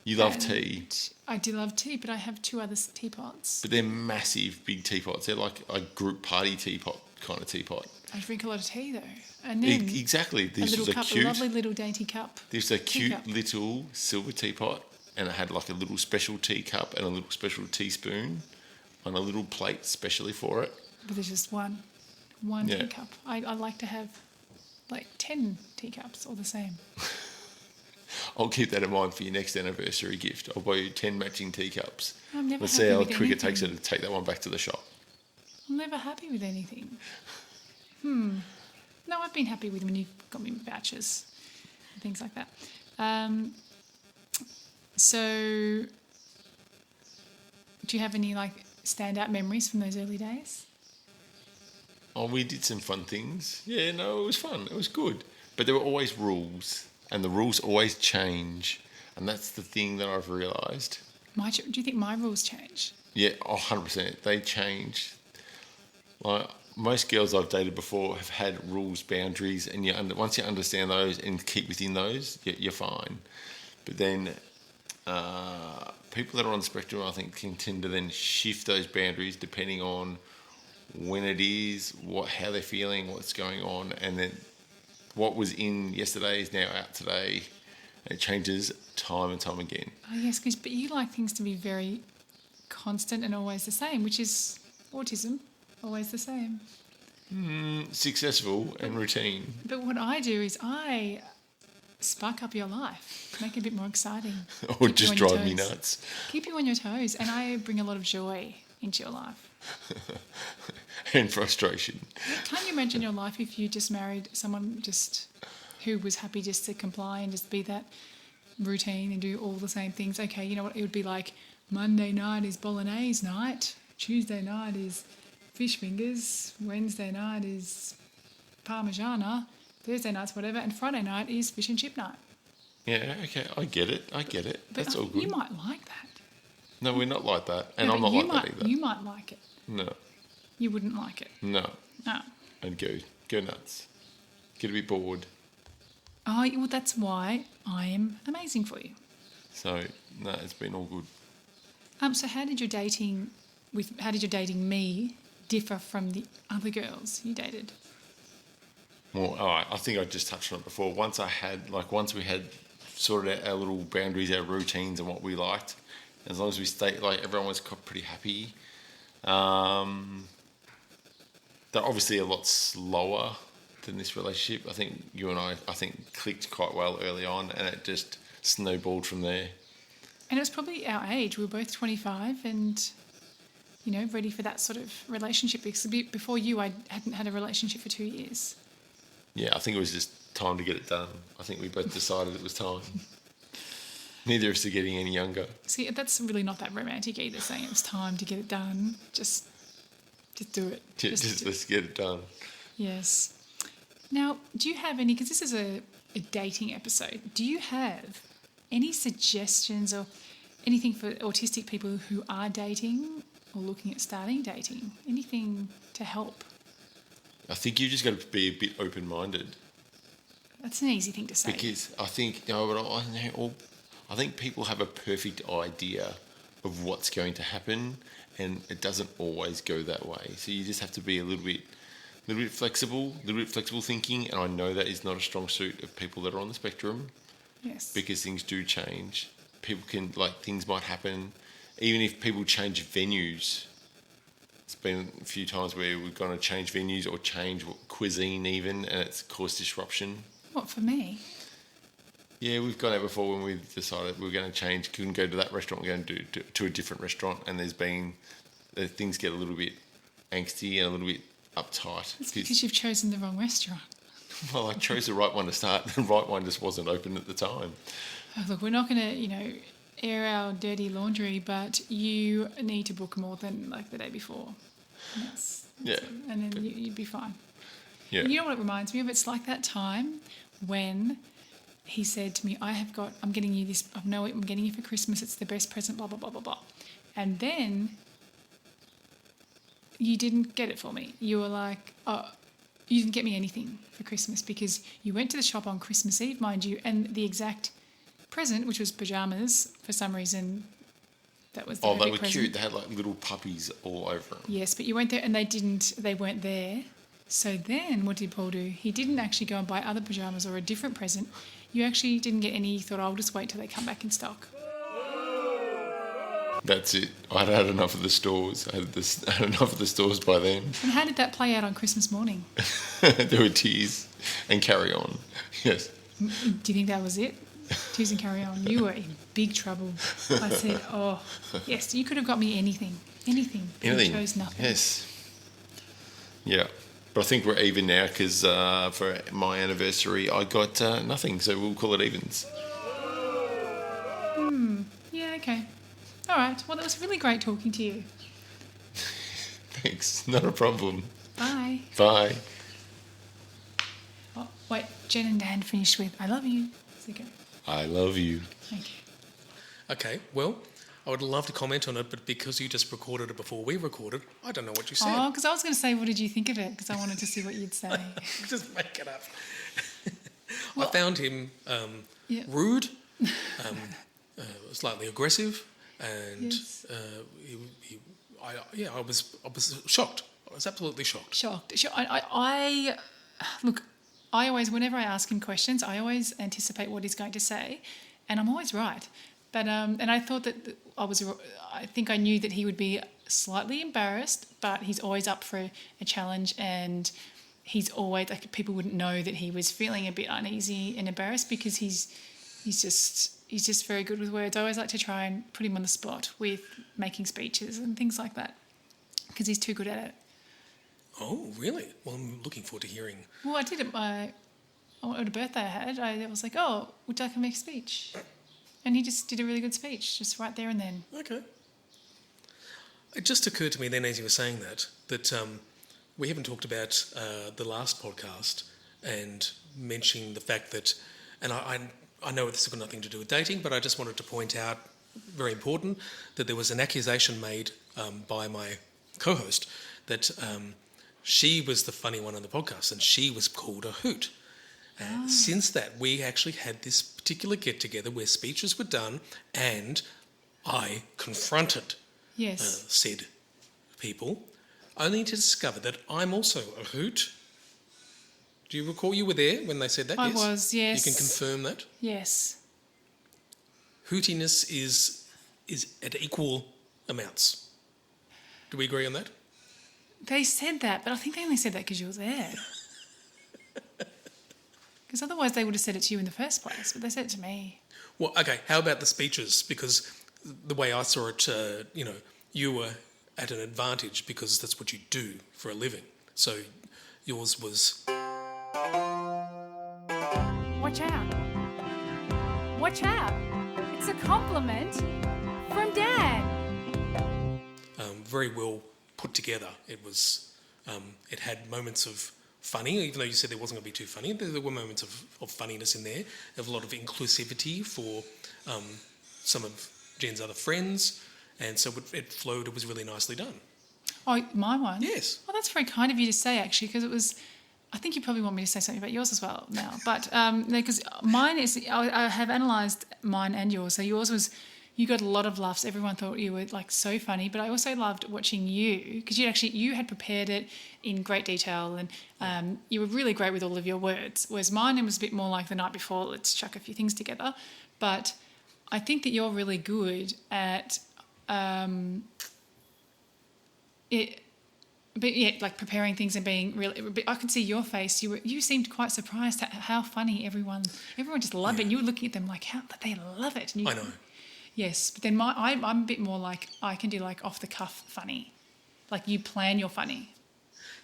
You love And tea, I do love tea, but I have 2 other teapots. but they're massive, big teapots. They're like a group party teapot kind of teapot. I drink a lot of tea though. And then Exactly. a This little was a cup, cute. a lovely little dainty cup. This was a cute teacup. little silver teapot, and it had like a little special teacup and a little special teaspoon on a little plate specially for it. But there's just one Yeah. teacup. I like to have like 10 teacups, all the same. I'll keep that in mind for your next anniversary gift. I'll buy you 10 matching teacups. I'm never Let's happy see how with quick it takes her anything. to take that one back to the shop. I'm never happy with anything. No, I've been happy with when you got me vouchers and things like that. So, do you have any like standout memories from those early days? Oh, we did some fun things. Yeah, no, it was fun. It was good. But there were always rules, and the rules always change. And that's the thing that I've realised. Do you think my rules change? Yeah, 100%. They change. Like, most girls I've dated before have had rules, boundaries, and once you understand those and keep within those, you're fine. But then people that are on the spectrum, I think, can tend to then shift those boundaries depending on when it is, how they're feeling, what's going on, and then what was in yesterday is now out today. It changes time and time again. Oh yes, but you like things to be very constant and always the same, which is autism, always the same. Successful and routine. But what I do is I spark up your life, make it a bit more exciting. Or Keep you just on your drive me toes. nuts. Keep you on your toes, and I bring a lot of joy into your life. And frustration. Can't you imagine your life if you just married someone who was happy just to comply and just be that routine and do all the same things? Okay, you know what? It would be like Monday night is bolognese night, Tuesday night is fish fingers, Wednesday night is parmigiana, Thursday night's whatever, and Friday night is fish and chip night. Yeah, okay, I get it. But That's all good. You might like that. No, we're not like that. And No, I'm but not like that either. You might like it. No, You wouldn't like it. no. No. I'd go nuts. Get a bit bored. Oh, well, that's why I am amazing for you. So, no, it's been all good. So how did your dating me differ from the other girls you dated? Well, I think I just touched on it before. Once we had sorted out our little boundaries, our routines and what we liked, as long as we stayed, like, everyone was pretty happy. They're obviously a lot slower than this relationship. I think you and I clicked quite well early on, and it just snowballed from there. And it was probably our age. We were both 25 and, ready for that sort of relationship. Because before you, I hadn't had a relationship for 2 years. Yeah, I think it was just time to get it done. I think we both decided it was time. Neither of us are getting any younger. See, that's really not that romantic either, saying it was time to get it done. Just do it. Just let's get it done. Yes. Now, do you have any, because this is a dating episode, do you have any suggestions or anything for autistic people who are dating or looking at starting dating? Anything to help? I think you just got to be a bit open-minded. That's an easy thing to say. Because I think, I think people have a perfect idea of what's going to happen, and it doesn't always go that way. So you just have to be a little bit flexible thinking, and I know that is not a strong suit of people that are on the spectrum. Yes. Because things do change. People can, things might happen. Even if people change venues. It's been a few times where we've gone to change venues or change cuisine even, and it's caused disruption. What, for me? Yeah, we've gone out before when we decided we were going to change. Couldn't go to that restaurant, we're going to do to a different restaurant, and things get a little bit angsty and a little bit uptight. It's because you've chosen the wrong restaurant. Well, I chose the right one to start. The right one just wasn't open at the time. Oh, look, we're not going to, air our dirty laundry, but you need to book more than the day before. Yeah. And then you'd be fine. Yeah. You know what it reminds me of? It's like that time when he said to me, I'm getting you this, I'm getting you for Christmas, it's the best present, blah, blah, blah, blah, blah. And then you didn't get it for me. You were like, oh, you didn't get me anything for Christmas because you went to the shop on Christmas Eve, mind you, and the exact present, which was pyjamas, for some reason, that was the Oh, they perfect were present. cute. They had like little puppies all over them. Yes, but you went there and they weren't there. So then what did Paul do? He didn't actually go and buy other pyjamas or a different present. You actually didn't get any. You thought, I'll just wait till they come back in stock. That's it. I'd had enough of the stores. I had enough of the stores by then. And how did that play out on Christmas morning? There were tears and carry on. Yes. Do you think that was it? Tears and carry on. You were in big trouble. I said, oh, yes, you could have got me anything. Anything. But Anything. You chose nothing. Yes. Yeah. But I think we're even now because for my anniversary I got nothing, so we'll call it evens. Yeah, okay. All right. Well, that was really great talking to you. Thanks. Not a problem. Bye. Bye. Oh, wait, Jen and Dan finished with I love you. So go. I love you. Okay. Okay, well, I would love to comment on it, but because you just recorded it before we recorded, I don't know what you said. Oh, because I was going to say, what did you think of it? Because I wanted to see what you'd say. Just make it up. I found him Yeah. rude, slightly aggressive, and Yes. I was shocked. I was absolutely shocked. Shocked. I look, I always, whenever I ask him questions, I always anticipate what he's going to say, and I'm always right. But and I thought that I think I knew that he would be slightly embarrassed, but he's always up for a challenge, and he's always like people wouldn't know that he was feeling a bit uneasy and embarrassed because he's just very good with words. I always like to try and put him on the spot with making speeches and things like that because he's too good at it. Oh, really? Well, I'm looking forward to hearing. Well, I did it at a birthday I had. I was like, oh, would you like to make a speech? And he just did a really good speech, just right there and then. Okay. It just occurred to me then as you were saying that we haven't talked about the last podcast and mentioning the fact that, and I know this has got nothing to do with dating, but I just wanted to point out, very important, that there was an accusation made by my co-host that she was the funny one on the podcast and she was called a hoot. Since that, we actually had this particular get-together where speeches were done and I confronted Yes. said people, only to discover that I'm also a hoot. Do you recall you were there when they said that? I Yes? was, yes. You can confirm that? Yes. Hootiness is at equal amounts. Do we agree on that? They said that, but I think they only said that because you were there. Because otherwise they would have said it to you in the first place, but they said it to me. Well, okay, how about the speeches? Because the way I saw it, you were at an advantage because that's what you do for a living. So yours was... Watch out. Watch out. It's a compliment from Dan. very well put together. It was, it had moments of funny, even though you said there wasn't going to be too funny. There were moments of funniness in there. There was a lot of inclusivity for some of Jen's other friends, and so it flowed. It was really nicely done. Oh, my one? Yes. Oh, that's very kind of you to say, actually, because it was... I think you probably want me to say something about yours as well now. But, no, because mine is... I have analysed mine and yours. So yours was... You got a lot of laughs. Everyone thought you were, like, so funny. But I also loved watching you, because you had prepared it in great detail, and you were really great with all of your words. Whereas mine, it was a bit more like the night before, let's chuck a few things together. But I think that you're really good at... But yeah, like preparing things and being really. But I could see your face. You seemed quite surprised at how funny everyone just loved it. And you were looking at them like, how did they love it? And you, I know. Yes, but then I'm a bit more like I can do like off the cuff funny, like you plan your funny.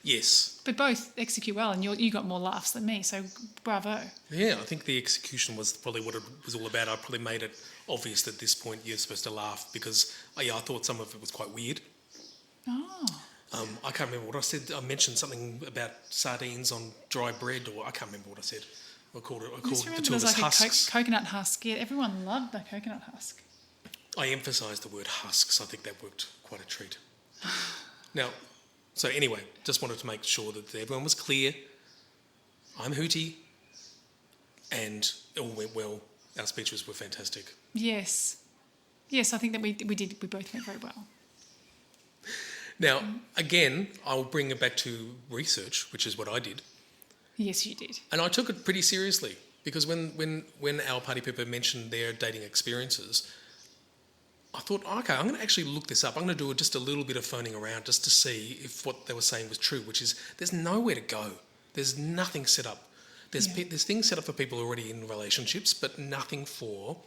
Yes. But both execute well, and you got more laughs than me. So bravo. Yeah, I think the execution was probably what it was all about. I probably made it obvious that at this point you're supposed to laugh because I thought some of it was quite weird. Oh. I can't remember what I said. I mentioned something about sardines on dry bread, or I can't remember what I said. I called the Just two remember of there was us like husks. a coconut husk. Yeah, everyone loved the coconut husk. I emphasised the word husks. I think that worked quite a treat. Now, So anyway, just wanted to make sure that everyone was clear. I'm Hootie, and it all went well. Our speeches were fantastic. Yes. Yes, I think that we both went very well. Now, again, I'll bring it back to research, which is what I did. Yes, you did. And I took it pretty seriously because when our party people mentioned their dating experiences, I thought, okay, I'm going to actually look this up. I'm going to do just a little bit of phoning around just to see if what they were saying was true, which is there's nowhere to go. There's nothing set up. There's things set up for people already in relationships, but nothing for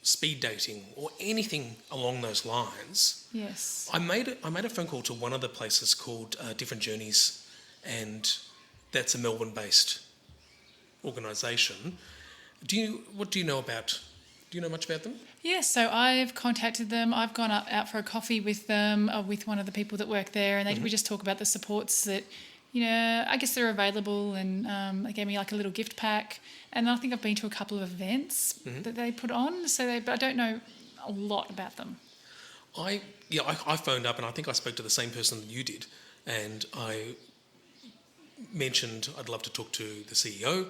speed dating or anything along those lines. Yes. I made a phone call to one of the places called Different Journeys, and that's a Melbourne-based organisation. What do you know about? Do you know much about them? Yes, so I've contacted them. I've gone out for a coffee with them, with one of the people that work there, and we just talk about the supports that, I guess they're available, and they gave me like a little gift pack. And I think I've been to a couple of events that they put on, but I don't know a lot about them. I phoned up, and I think I spoke to the same person that you did, and I mentioned I'd love to talk to the CEO,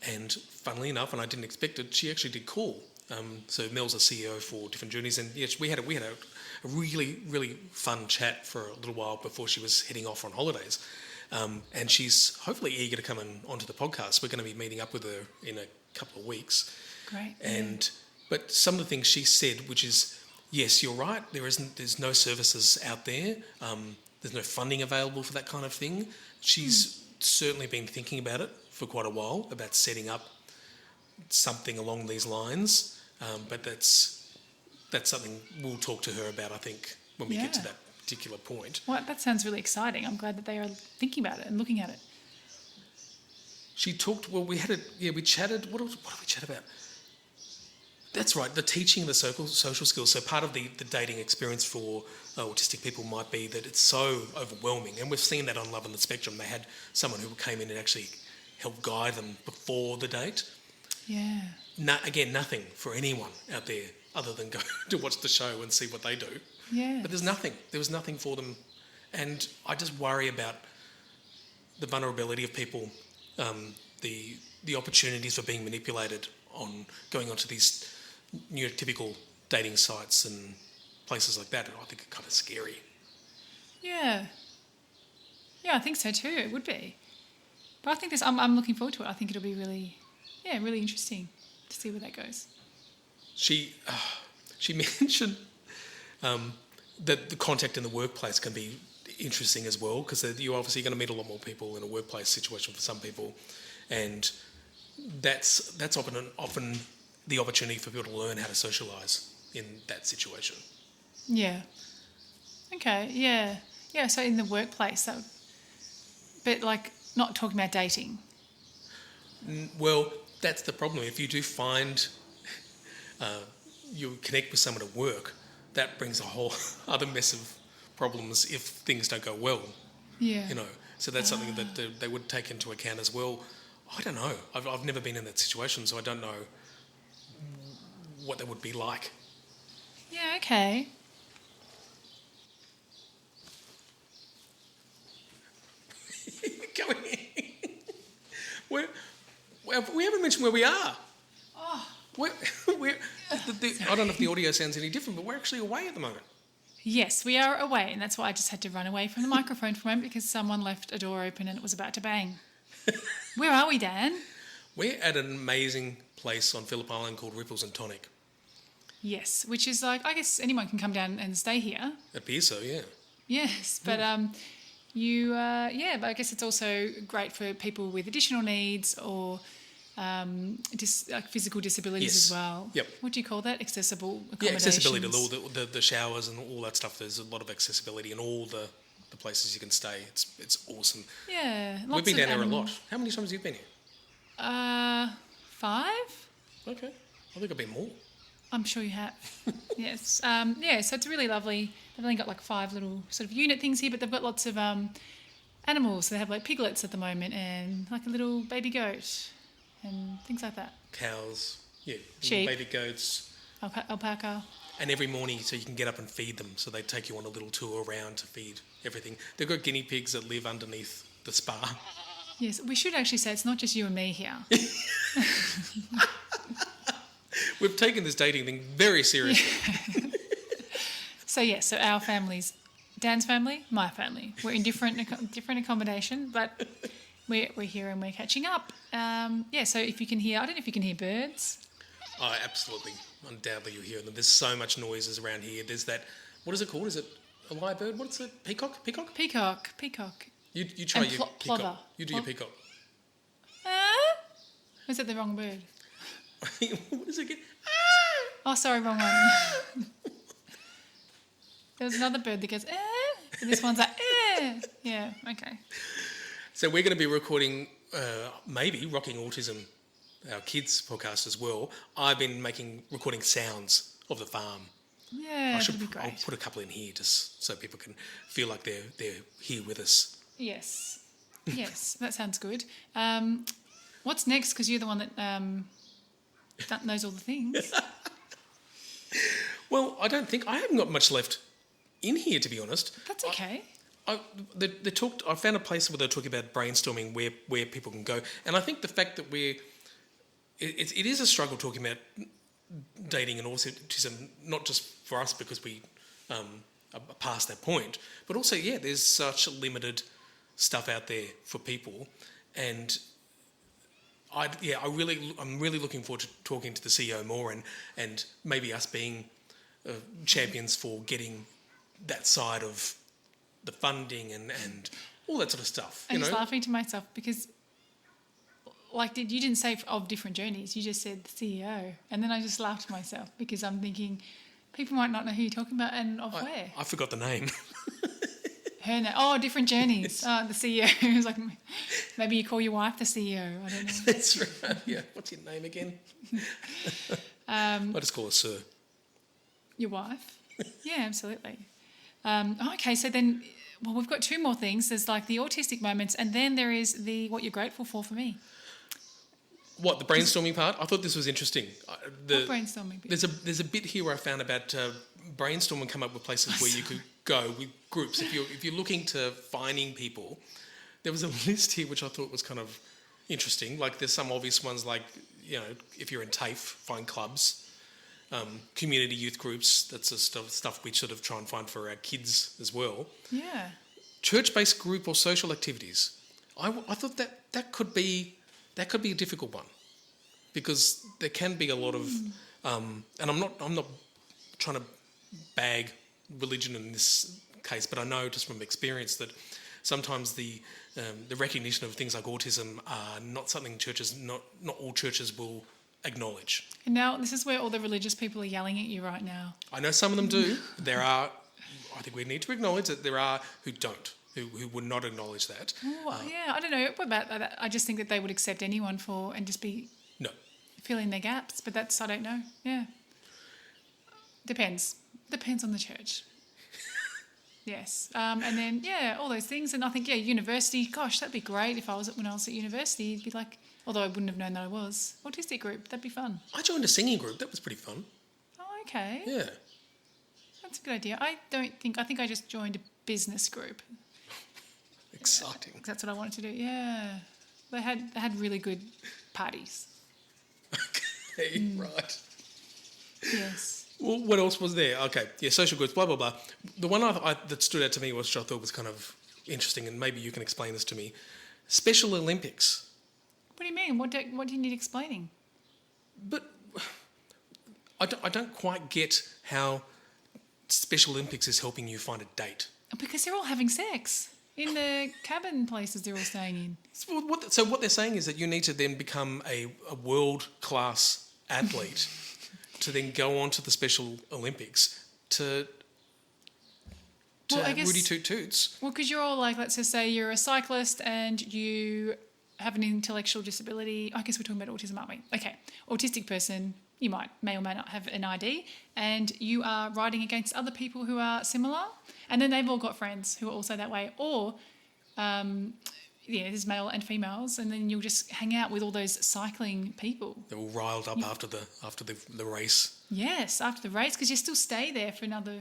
and funnily enough, and I didn't expect it, she actually did call. So Mel's a CEO for Different Journeys, and yes, we had a really, really fun chat for a little while before she was heading off on holidays. And she's hopefully eager to come onto the podcast. We're going to be meeting up with her in a couple of weeks. Great. But some of the things she said, which is, yes, you're right, there's no services out there. There's no funding available for that kind of thing. She's certainly been thinking about it for quite a while, about setting up something along these lines. But that's something we'll talk to her about, I think, when we get to that particular point. Well, that sounds really exciting. I'm glad that they are thinking about it and looking at it. She talked, we chatted, what did we chat about? That's right, the teaching of the social skills. So part of the dating experience for autistic people might be that it's so overwhelming. And we've seen that on Love on the Spectrum. They had someone who came in and actually helped guide them before the date. Yeah. Again, nothing for anyone out there other than go to watch the show and see what they do. Yeah. But there's nothing. There was nothing for them. And I just worry about the vulnerability of people, the opportunities for being manipulated on going onto these neurotypical dating sites and places like that. I think it's kind of scary. Yeah. Yeah, I think so too. It would be. But I think I'm looking forward to it. I think it'll be really interesting to see where that goes. She mentioned that the contact in the workplace can be interesting as well, because you're obviously going to meet a lot more people in a workplace situation for some people, and that's often the opportunity for people to learn how to socialise in that situation. Yeah. Okay. Yeah. Yeah. So in the workplace, but like not talking about dating. Well, that's the problem. If you do find you connect with someone at work, that brings a whole other mess of problems if things don't go well. Yeah. So that's something that they would take into account as well. I don't know. I've never been in that situation, so I don't know what that would be like. Yeah. Okay. Going in. We haven't mentioned where we are. Oh. I don't know if the audio sounds any different, but we're actually away at the moment. Yes, we are away, and that's why I just had to run away from the microphone for a moment because someone left a door open and it was about to bang. Where are we, Dan? We're at an amazing place on Phillip Island called Ripples and Tonic. Yes, which is like, I guess anyone can come down and stay here. It appears so, yeah. Yes, but but I guess it's also great for people with additional needs or physical disabilities as well. Yep. What do you call that? Accessible accommodations. Yeah, accessibility to all the showers and all that stuff. There's a lot of accessibility in all the places you can stay. It's awesome. Yeah. We've been down there a lot. How many times have you been here? 5. Okay. I think I've been more. I'm sure you have. Yes. So it's really lovely. They've only got like 5 little sort of unit things here, but they've got lots of animals. They have like piglets at the moment and like a little baby goat and things like that. Cows, yeah. Sheep. Baby goats. Alpaca. And every morning, so you can get up and feed them. So they take you on a little tour around to feed everything. They've got guinea pigs that live underneath the spa. Yes, we should actually say it's not just you and me here. We've taken this dating thing very seriously. So our families, Dan's family, my family. We're in different accommodation, but we're here and we're catching up. So if you can hear, I don't know if you can hear birds. Oh, absolutely. Undoubtedly you'll hear them. There's so much noises around here. There's that, what is it called? Is it a lyrebird? What's it? Peacock? Peacock? Peacock. You try And your peacock. plover. You do your peacock. Is that the wrong bird? What is it again? Oh, sorry, wrong one. There's another bird that goes, and this one's like, Yeah, okay. So we're going to be recording, maybe Rocking Autism, our kids podcast as well. I've been recording sounds of the farm. Yeah, that'd be great. I'll put a couple in here just so people can feel like they're here with us. Yes, that sounds good. What's next? Because you're the one that knows all the things. Well, I haven't got much left in here, to be honest. That's okay. They talked. I found a place where they're talking about brainstorming where people can go, and I think the fact that it is a struggle talking about dating and autism, not just for us because we are past that point, but also there's such limited stuff out there for people, and I'm really looking forward to talking to the CEO more and maybe us being champions for getting that side of the funding and all that sort of stuff. I'm just laughing to myself because, you didn't say of different journeys. You just said the CEO, and then I just laughed to myself because I'm thinking people might not know who you're talking about and where. I forgot the name. Her name. Oh, different journeys. The CEO. It was like maybe you call your wife the CEO. I don't know. That's right. Yeah. What's your name again? I just call her Sir. Your wife? Yeah, absolutely. Okay, so then, we've got two more things. There's the autistic moments, and then there is the what you're grateful for me. What, the brainstorming part? I thought this was interesting. What brainstorming bit? There's a bit here where I found about brainstorm and come up with places where you could go with groups. If you're looking to finding people, there was a list here which I thought was kind of interesting. There's some obvious ones if you're in TAFE, find clubs. Community youth groups, that's the stuff we sort of try and find for our kids as well. Yeah. Church-based group or social activities. I thought that could be a difficult one because there can be a lot of, and I'm not trying to bag religion in this case, but I know just from experience that sometimes the recognition of things like autism are not something not all churches will acknowledge. And now this is where all the religious people are yelling at you right now. I know some of them do. I think we need to acknowledge that there are who don't, who would not acknowledge that. I don't know about that. I just think that they would accept anyone and just be filling their gaps, but I don't know. Yeah. Depends on the church. Yes. And then, all those things. And I think, university, gosh, that'd be great when I was at university. It'd be like, although I wouldn't have known that I was. Autistic group, that'd be fun. I joined a singing group. That was pretty fun. Oh, okay. Yeah. That's a good idea. I think I just joined a business group. Exciting. Yeah, that's what I wanted to do. Yeah. They had really good parties. Okay, right. Yes. Well, what else was there? Okay, social groups, blah, blah, blah. The one that stood out to me, which I thought was kind of interesting, and maybe you can explain this to me, Special Olympics. What do you mean? What do you need explaining? But I don't quite get how Special Olympics is helping you find a date. Because they're all having sex in the cabin places they're all staying in. So what they're saying is that you need to then become a world-class athlete to then go on to the Special Olympics to have Rudy Toot Toots. Well, because you're all let's just say you're a cyclist and you have an intellectual disability. I guess we're talking about autism, aren't we? Okay. Autistic person, you may or may not have an ID, and you are riding against other people who are similar, and then they've all got friends who are also that way. Or there's male and females, and then you'll just hang out with all those cycling people. They're all riled up after the race. Yes, after the race, because you still stay there for another,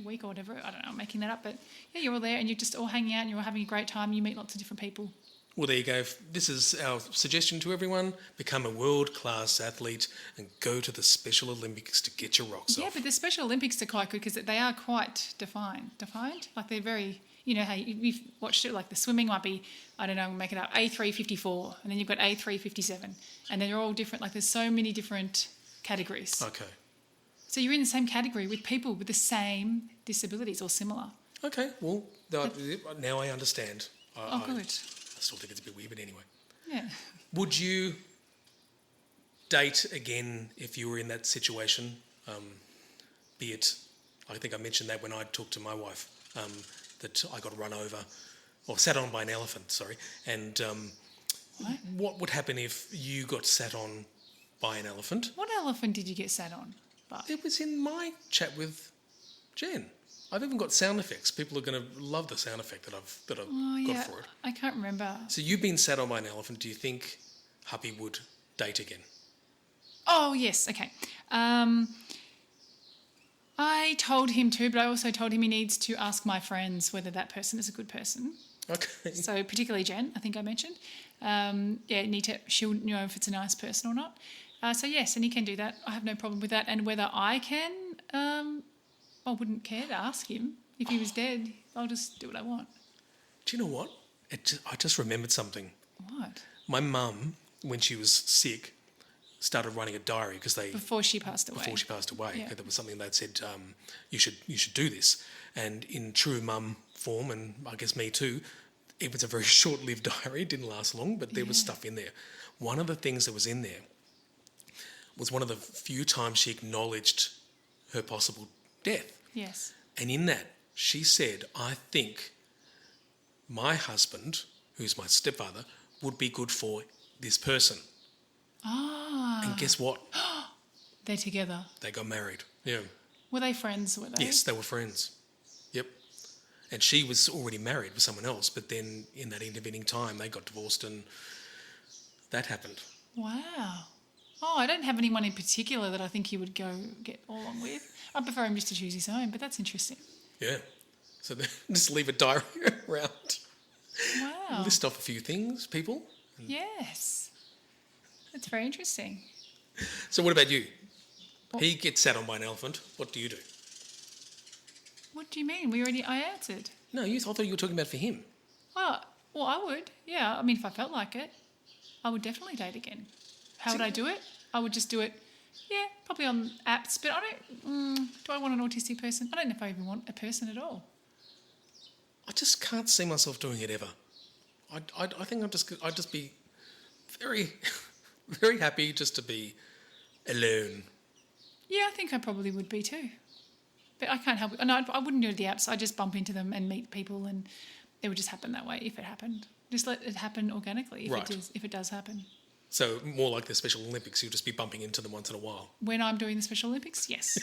week or whatever. I don't know, I'm making that up, but yeah, you're all there and you're just all hanging out and you're having a great time. You meet lots of different people. Well, there you go. This is our suggestion to everyone. Become a world-class athlete and go to the Special Olympics to get your rocks Yeah, off. but the Special Olympics are quite good because they are quite defined. Like they're very, how you've watched it, like the swimming might be, I don't know, make it up, A354, and then you've got A357, and then they're all different. Like there's so many different categories. Okay. So you're in the same category with people with the same disabilities or similar. Okay, well, now I understand. Good. I still think it's a bit weird, but anyway. Yeah. Would you date again if you were in that situation? Be it, I think I mentioned that when I talked to my wife, that I got run over, or sat on by an elephant, sorry. And what would happen if you got sat on by an elephant? What elephant did you get sat on? It was in my chat with Jen. I've even got sound effects. People are going to love the sound effect that I've got for it. I can't remember. So you've been sat on by an elephant. Do you think Huppy would date again? Oh, yes. Okay. I told him to, but I also told him he needs to ask my friends whether that person is a good person. Okay. So particularly Jen, I think I mentioned. She'll know if it's a nice person or not. So yes, and he can do that. I have no problem with that. And whether I can, I wouldn't care to ask him. If he was dead, I'll just do what I want. Do you know what? I just remembered something. What? My mum, when she was sick, started running a diary because Before she passed away. Yeah. There was something they'd said, you should do this. And in true mum form, and I guess me too, it was a very short-lived diary. It didn't last long, but there was stuff in there. One of the things that was in there was one of the few times she acknowledged her possible death. Yes. And in that, she said, I think my husband, who's my stepfather, would be good for this person. Ah. And guess what? They're together. They got married. Yeah. Were they friends, were they? Yes, they were friends. Yep. And she was already married with someone else, but then in that intervening time, they got divorced and that happened. Wow. Oh, I don't have anyone in particular that I think you would go get along with. I prefer him just to choose his own, but that's interesting. Yeah. So just leave a diary around. Wow. List off a few things, people. Yes. That's very interesting. So what about you? He gets sat on by an elephant. What do you do? What do you mean? I answered. No, I thought you were talking about for him. Oh, well, I would. Yeah. I mean, if I felt like it, I would definitely date again. How would I do it? I would just do it, probably on apps. But I don't, do I want an autistic person? I don't know if I even want a person at all. I just can't see myself doing it ever. I think I'd just be very, very happy just to be alone. Yeah, I think I probably would be too. But I can't help it. No, I wouldn't do the apps. I'd just bump into them and meet people, and it would just happen that way if it happened. Just let it happen organically if it does happen. So more like the Special Olympics, you'll just be bumping into them once in a while. When I'm doing the Special Olympics, yes.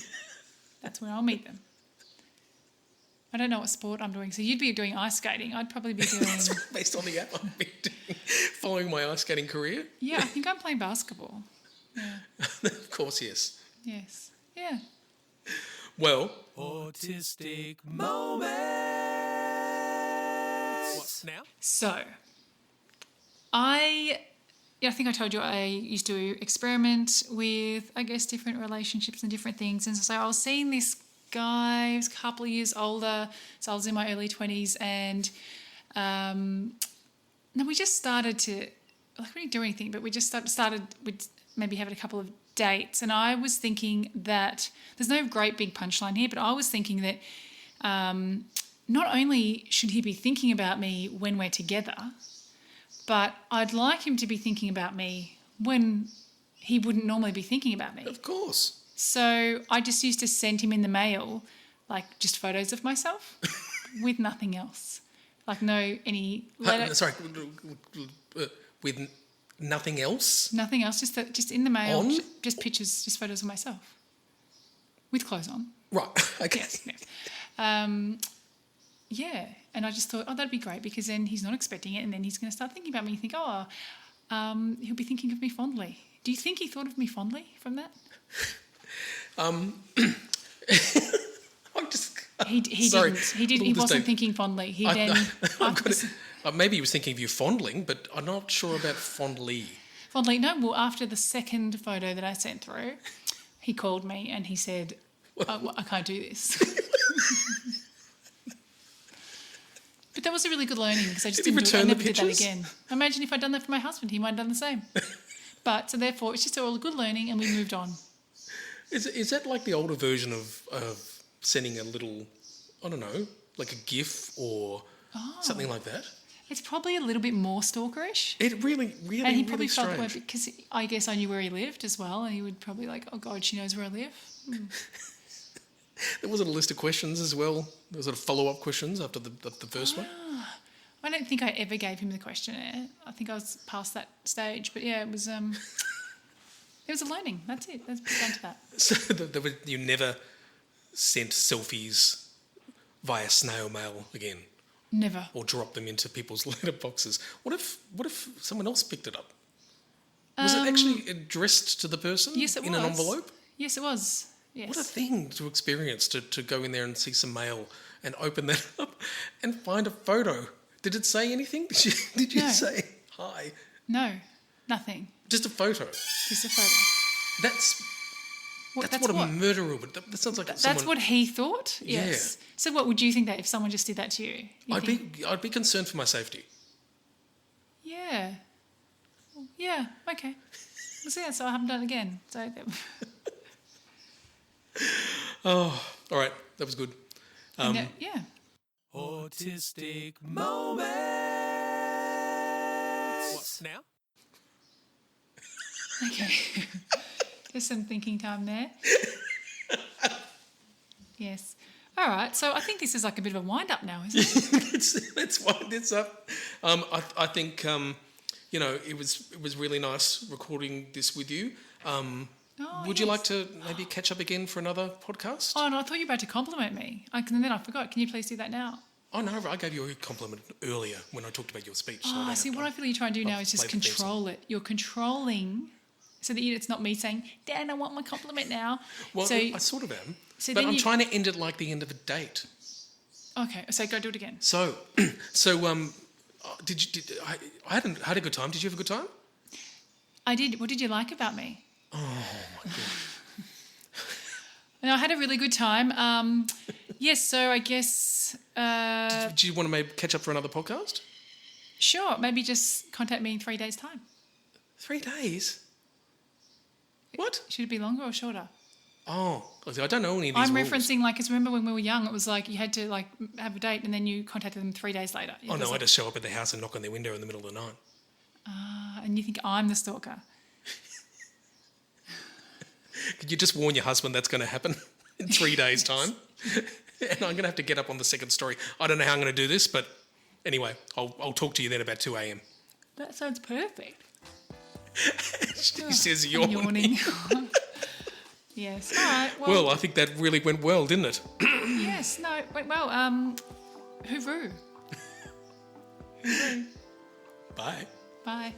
That's when I'll meet them. I don't know what sport I'm doing. So you'd be doing ice skating. I'd probably be doing... Based on the app I've been doing, following my ice skating career. Yeah, I think I'm playing basketball. Yeah. Of course, yes. Yes. Yeah. Well... Autistic moments. What now? So, I think I told you I used to experiment with, I guess, different relationships and different things. And so I was seeing this guy, he was a couple of years older, so I was in my early 20s, and we just started to, we didn't do anything, but we just started with maybe having a couple of dates. And I was thinking that, there's no great big punchline here, but I was thinking that not only should he be thinking about me when we're together, but I'd like him to be thinking about me when he wouldn't normally be thinking about me. Of course. So I just used to send him in the mail, just photos of myself with nothing else. Any letter. Sorry, with nothing else? Nothing else, just in the mail, On? just pictures, just photos of myself with clothes on. Right, okay. Yes. Yeah, and I just thought, that'd be great because then he's not expecting it, and then he's going to start thinking about me. You think, he'll be thinking of me fondly. Do you think he thought of me fondly from that? I'm just. He Sorry. didn't. He did. Little He wasn't mistake. thinking fondly. He I've then got it. Maybe he was thinking of you fondling, but I'm not sure about fondly. fondly. No, well, after the second photo that I sent through, he called me and he said, I can't do this. But that was a really good learning because I just Did he didn't do it. I return the never did that pictures? again. Imagine if I'd done that for my husband, he might have done the same. But so therefore, it's just all a good learning, and we moved on. Is that like the older version of sending a little, I don't know, like a GIF or something like that? It's probably a little bit more stalkerish. It really, And he probably felt the way strange. because I guess I knew where he lived as well, and he would probably like, oh God, she knows where I live. There wasn't a list of questions as well. There was sort of follow-up questions after the first one. I don't think I ever gave him the questionnaire. I think I was past that stage, but yeah, it was a learning. That's it. Let's put down to that. So you never sent selfies via snail mail again, Never. or dropped them into people's letterboxes. What if someone else picked it up? Was it actually addressed to the person Yes, it in was. an envelope? Yes, it was. Yes. What a thing to experience, to go in there and see some mail and open that up and find a photo. Did it say anything? Did you No. say hi? No, nothing. Just a photo. Just a photo. That's That's what what? a murderer would. That sounds like That's someone. what he thought. Yeah. Yes. So, what would you think that if someone just did that to you? You think, I'd be concerned for my safety. Yeah. Yeah. Okay. Well, so, yeah, so I haven't done it again. So. Oh, all right, that was good. Yeah. Autistic moments. What now? Okay. Just some thinking time there. Yes. All right. So I think this is like a bit of a wind up now, isn't it? Let's wind this up. I think it was really nice recording this with you. Would you yes. like to maybe catch up again for another podcast? Oh, no, I thought you were about to compliment me. And then I forgot. Can you please do that now? Oh no, I gave you a compliment earlier when I talked about your speech. So I don't See, have what to- I feel you're trying to do now I'll is just play the theme song. control it. You're controlling so that it's not me saying, Dan, I want my compliment now. Well, so, I sort of am, so but then I'm you- trying to end it like the end of a date. okay, so go do it again. So, I had a good time. Did you have a good time? I did. What did you like about me? Oh my god. No, I had a really good time. Yes, so I guess, Do you want to maybe catch up for another podcast? sure, maybe just contact me in 3 days' time. 3 days? What? Should it be longer or shorter? Oh, I don't know any of these I'm rules. referencing, like, because remember when we were young, it was like you had to, like, have a date and then you contacted them 3 days later. It Oh was no, I like, just show up at the house and knock on their window in the middle of the night. and you think I'm the stalker. Could you just warn your husband that's going to happen in 3 days' time? And I'm going to have to get up on the second story. I don't know how I'm going to do this, but anyway, I'll talk to you then about 2 a.m. That sounds perfect. She says I'm yawning. yawning. Yes. All right. Well, I think that really went well, didn't it? Yes. No. Wait. Well. Hooroo. Hooroo. Bye. Bye.